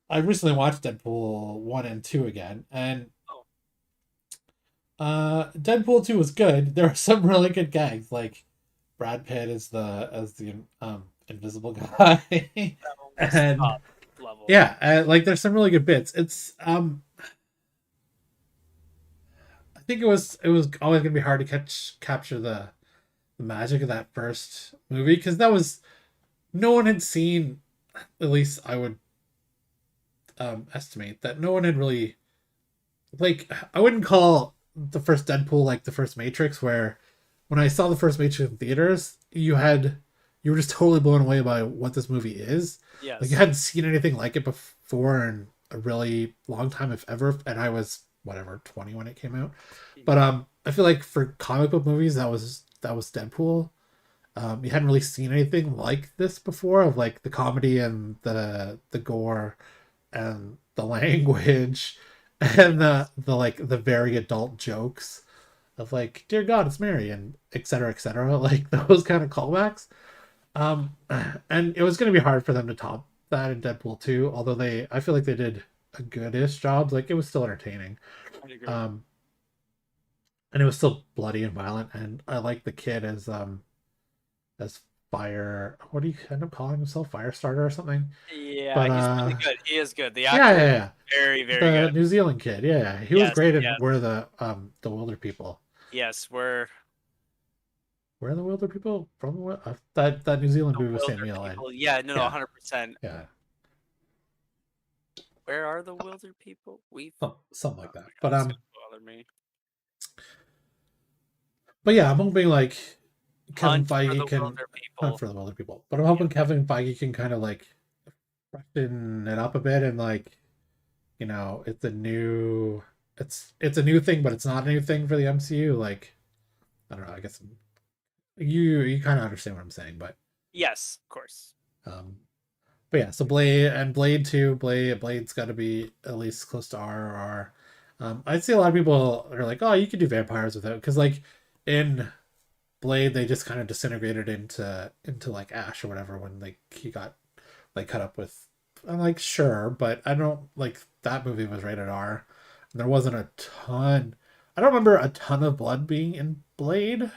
I recently watched Deadpool 1 and 2 again, and Oh, Deadpool 2 was good. There were some really good gags, like Brad Pitt as the invisible guy. that one was And top level. yeah, like there's some really good bits. It's I think it was always gonna be hard to capture the magic of that first movie because that was no one had seen, at least I would estimate that no one had really like I wouldn't call the first Deadpool like the first Matrix where when I saw the first Matrix in theaters you were just totally blown away by what this movie is. Like you Yes. hadn't seen anything like it before in a really long time if ever, and I was whatever 20 when it came out. But Mhm. I feel like for comic book movies that was Deadpool. You hadn't really seen anything like this before of like the comedy and the gore and the language and the like the very adult jokes of like dear god it's Mary and etc like those kind of callbacks. And it was going to be hard for them to top that in Deadpool 2, although I feel like they did a goodish job. Like it was still entertaining. I agree. um and it was still bloody and violent, and I like the kid as fire, what do you end up calling himself, Firestarter or something. Yeah, But he's really good. He is good. The yeah, actor is yeah, very, yeah, very the good. New Zealand kid, yeah, yeah, he was Yes, great in yes, Where the Wilder People. yes. We're Where are the Wilder People from? What that New Zealand the movie with Sam Wilder Neill, and people. Yeah, no, no, yeah, 100%. yeah, Where are the Wilder people? We've. something Oh like that. my God, it's gonna bother me. But yeah, I'm hoping like Kevin Hunt for Feige the can Wilder hunt people. for the Wilder People, but I'm Yeah. hoping Kevin Feige can kind of like freshen it up a bit and like it's a new it's a new thing, but it's not a new thing for the MCU. Like I don't know. I guess you kind of understand what I'm saying, but Yes, of course. um, But yeah, so Blade 2, Blade's got to be at least close to R. I'd say a lot of people are like, oh, you could do vampires without, because like in Blade they just kind of disintegrated into like ash or whatever when like he got like cut up with. I'm like sure, but I don't like that movie was rated R. And there wasn't a ton. I don't remember a ton of blood being in Blade.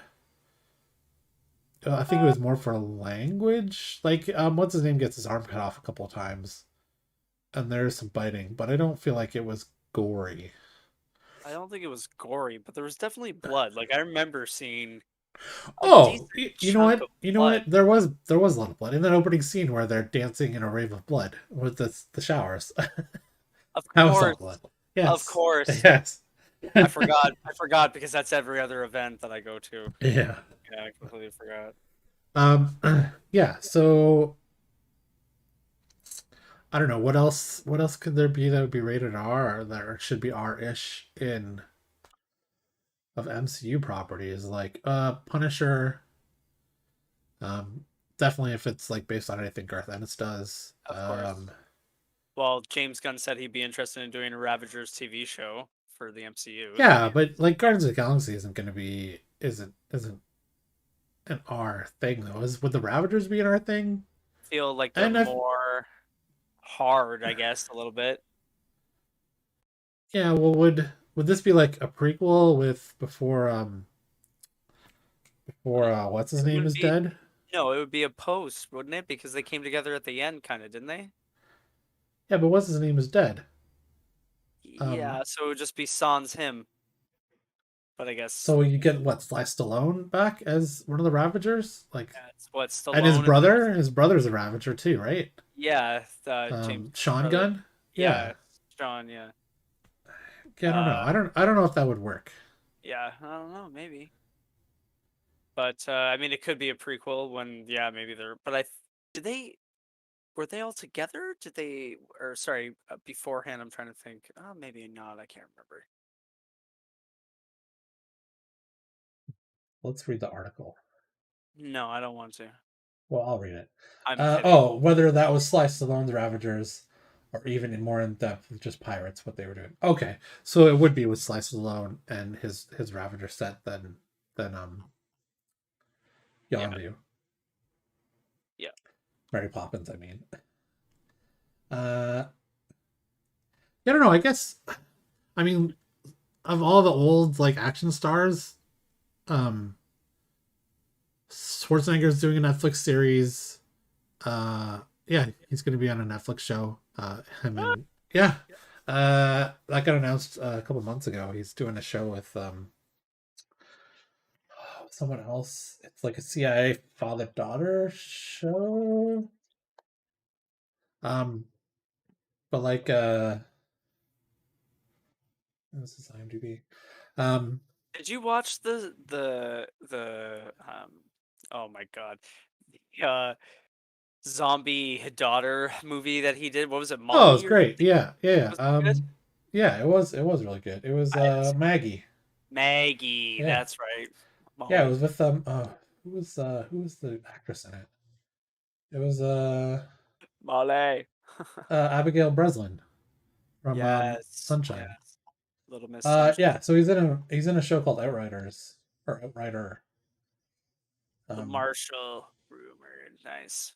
I think it Uh, was more for language. Like, what's his name gets his arm cut off a couple of times, and there's some biting, but I don't feel like it was gory. I don't think it was gory, but there was definitely blood. Like I remember seeing a Oh, decent you know chunk what? of You know blood. what? There was a lot of blood in that opening scene where they're dancing in a rave of blood with the showers. Of That was all course, blood. of Yes, course. yes, I forgot. I forgot because that's every other event that I go to. yeah. Yeah, I completely forgot. Um, yeah. So I don't know what else. What else could there be that would be rated R or that should be R-ish in of MCU properties like Punisher. Um, Definitely if it's like based on anything Garth Ennis does. Of course. Well, James Gunn said he'd be interested in doing a Ravagers TV show for the MCU. That'd Yeah, be but like Guardians of the Galaxy isn't going to be isn't an R thing though. Is would the Ravagers be an R thing? feel like they're And if more hard, I guess, a little bit. yeah, well, would this be like a prequel with before what's his It name wouldn't is be dead? no, it would be a post, wouldn't it? Because they came together at the end, kind of, didn't they? Yeah, but what's his name is dead. Yeah, so it would just be sans him. But I guess So you get what Sly Stallone back as one of the Ravagers, like, yeah, it's what and his Stallone and the brother. rest. His brother's a Ravager too, right? Yeah, James Sean brother. Gunn. Yeah, Yeah, Sean. Yeah. yeah. I don't know. Uh, I don't know if that would work. yeah. I don't know. Maybe. But I mean, it could be a prequel when, yeah, maybe they're. But did they were they all together? Did they or sorry, beforehand? I'm trying to think. Oh, maybe not. I can't remember. Let's read the article. No, I don't want to. Well, I'll read it. I'm kidding. Oh, whether that was Sly Stallone's Ravagers or even in more in depth with just pirates, what they were doing. Okay, so it would be with Sly Stallone and his Ravager set than Yeah, Yondu, yeah. Mary Poppins. I mean, uh, I don't know. I guess I mean of all the old like action stars, um, Schwarzenegger's doing a Netflix series. Yeah, he's going to be on a Netflix show. I Ah, mean, yeah, that got announced a couple months ago. He's doing a show with someone else. It's like a CIA father daughter show. Um, but like this is IMDb. Um, Did you watch the oh my God, the zombie daughter movie that he did? What was it, oh, it's Molly or great. something? Yeah, yeah, Was yeah. it good? Yeah, it was really good. It was I haven't seen it. Maggie. Maggie, Yeah, that's right. yeah. It Molly. was with who was the actress in it? It was Molly. Abigail Breslin from Yes, Sunshine. yes. Little Miss Sunshine. Yeah, so he's in a show called Outriders or Outrider. The Um, Marshall rumor. Nice.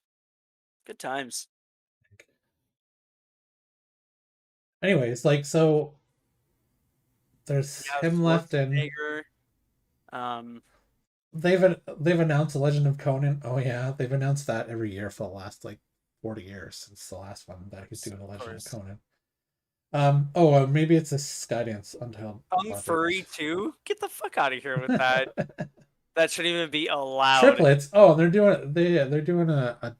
Good times. anyways, like so there's Yeah, him left, and Schwarzenegger. Um, they've announced the Legend of Conan. Oh yeah, they've announced that every year for the last like 40 years since the last one that he's doing the of Legend of course. Conan. Maybe it's a Skydance Untitled Kung Furry Project. too? Get the fuck out of here with that. That shouldn't even be allowed. Triplets. Oh, they're doing a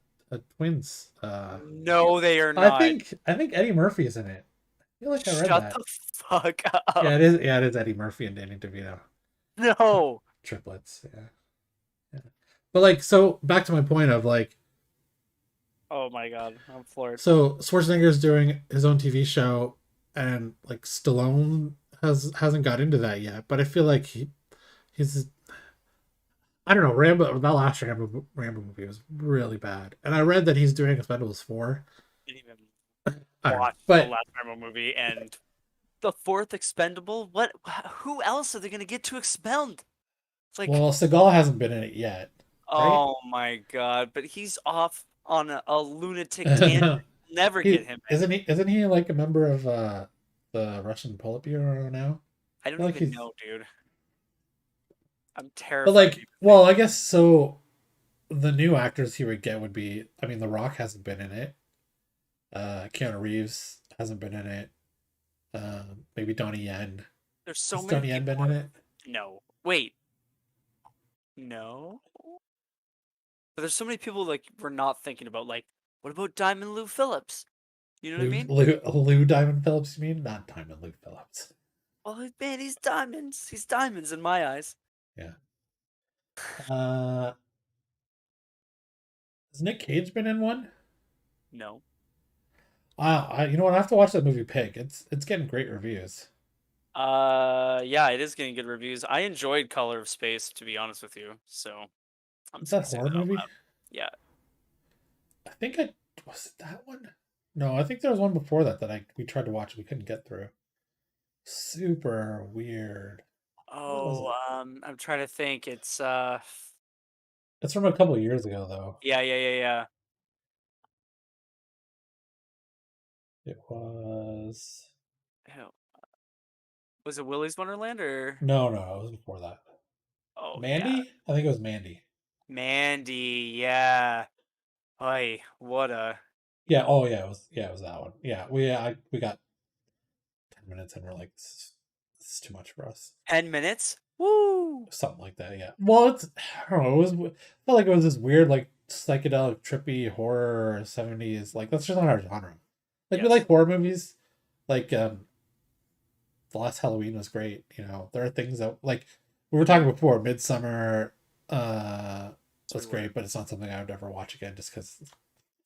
twins. No, they are not. I think Eddie Murphy is in it. I feel like I read Shut that. the fuck Yeah, up. it is. Yeah, it is Eddie Murphy and Danny DeVito. No. Triplets. Yeah, yeah. But like, so back to my point of like, Oh my god, I'm floored. so Schwarzenegger's doing his own TV show, and like Stallone hasn't got into that yet. But I feel like he's I don't know. Rambo, that last Rambo movie was really bad, and I read that he's doing Expendables 4. Didn't even I don't know, watch the but last Rambo movie and the fourth expendable. What? Who else are they gonna get to expend? It's like, well, Seagal hasn't been in it yet, right? oh my god! But he's off on a lunatic tangent. Never get him in. Isn't he like a member of the Russian Politburo now? I I don't feel like even he's, know, dude. I'm but terrified to like, even think. well, I guess so. The new actors he would get would be, I mean, The Rock hasn't been in it. Keanu Reeves hasn't been in it. Maybe Donnie Yen. There's so Has many Donnie Yen people. been in it? No, wait, no. But there's so many people like we're not thinking about. Like, what about Diamond Lou Phillips? You know what I mean? Lou Diamond Phillips, you mean? Not Diamond Lou Phillips. Well, man, he's diamonds. He's diamonds in my eyes. Yeah. Uh, has Nick Cage been in one? No. You know what? I have to watch that movie Pig. It's getting great reviews. Yeah, it is getting good reviews. I enjoyed Color of Space, to be honest with you. So I'm Is just that gonna say horror that out movie? loud. Yeah. I think I was it that one. No, I think there was one before that that I we tried to watch we couldn't get through. Super weird. What was Oh, it? I'm trying to think. It's It's from a couple of years ago though. yeah. It was Hell, was it Willy's Wonderland or? no, it was before that. Oh yeah, Mandy? I think it was Mandy. Mandy. Yeah. Hey, what a Yeah. Oh yeah, it was that one. Yeah, we got 10 minutes and we're like, this is too much for us. 10 minutes. Woo! Something like that. Yeah. Well, I don't know. Felt like it was this weird like psychedelic trippy horror 70s. Like that's just not our genre. Like we Yes, like horror movies. Like the last Halloween was great. You know, there are things that like we were talking before. Midsummer it's was pretty weird. great, but it's not something I would ever watch again just because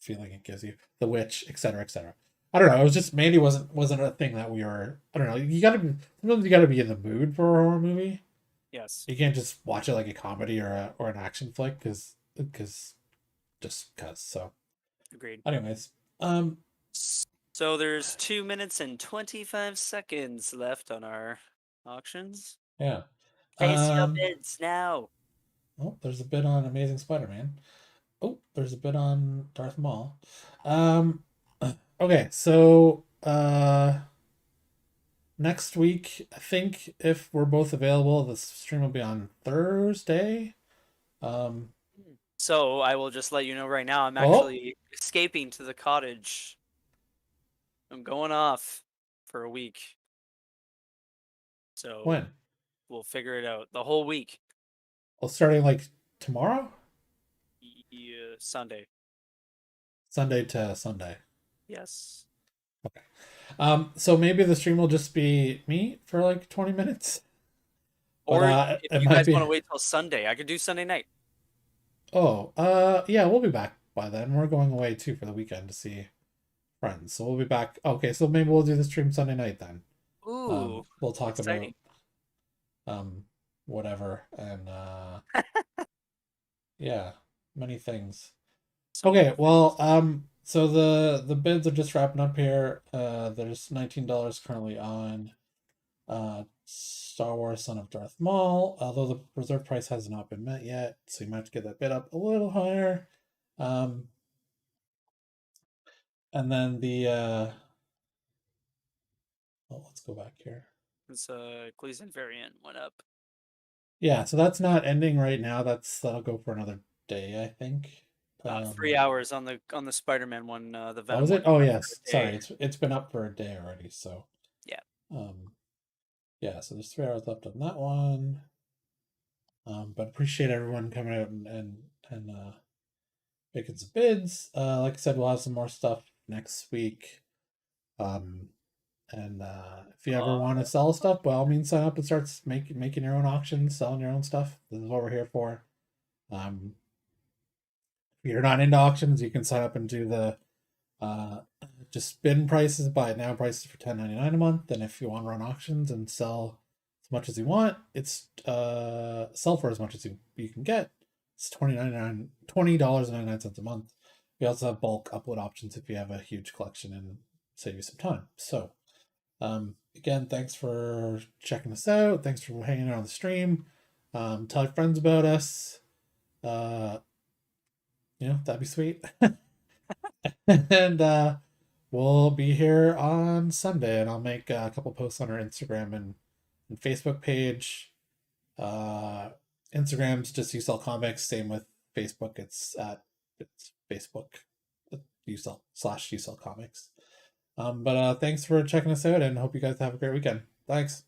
feeling it gives you. The Witch, etc., etc. I don't know. It was just Mandy wasn't a thing that we were. I don't know. You got to sometimes you got to be in the mood for a horror movie. Yes, You can't just watch it like a comedy or an action flick because just cause. So, agreed. anyways, So there's 2 minutes and 25 seconds left on our auctions. yeah. Place your Um, bids now. oh, there's a bit on Amazing Spider-Man. Oh, there's a bit on Darth Maul. Um, okay, so next week, I think if we're both available, the stream will be on Thursday. Um, So I will just let you know right now, I'm oh, actually escaping to the cottage. I'm going off for a week. So when? we'll figure it out. The whole week. Well, starting like tomorrow, Yeah, Sunday. Sunday to Sunday. Yes. Okay. So maybe the stream will just be me for like 20 minutes. But Or if it you might guys be want to wait till Sunday, I could do Sunday night. oh, yeah, we'll be back by then. We're going away too for the weekend to see friends. So we'll be back. Okay, so maybe we'll do the stream Sunday night then. Ooh, We'll talk about exciting. um whatever and yeah, many things. So many Okay, well, things. so the bids are just wrapping up here. There's $19 currently on Star Wars Son of Darth Maul, although the reserve price has not been met yet, so you might have to get that bid up a little higher. Um, and then the let's go back here. This Gleason variant went up. Yeah, so that's not ending right now. That'll go for another day, I think. 3 hours on the Spider-Man one. The Oh, Venom was one it? Oh, went up for yes. a Sorry, day. it's been up for a day already. So, Yeah. um, yeah. So there's 3 hours left on that one. But appreciate everyone coming out and making some bids. Like I said, we'll have some more stuff next week. Um, and if you ever want to sell stuff, by all means, sign up and start making your own auctions, selling your own stuff. This is what we're here for. Um, if you're not into auctions, you can sign up and do the uh, just spin prices, buy it now prices for $10.99 a month. And if you want to run auctions and sell as much as you want. It's sell for as much as you can get. It's $20.99 a month. We also have bulk upload options if you have a huge collection and save you some time. So again, thanks for checking us out. Thanks for hanging out on the stream. Tell your friends about us. Uh, that'd be sweet. And we'll be here on Sunday, and I'll make a couple posts on our Instagram and Facebook page. Uh, Instagram's just Yousellcomics. Same with Facebook. It's Facebook, Yousell /Yousellcomics. But thanks for checking us out, and hope you guys have a great weekend. Thanks.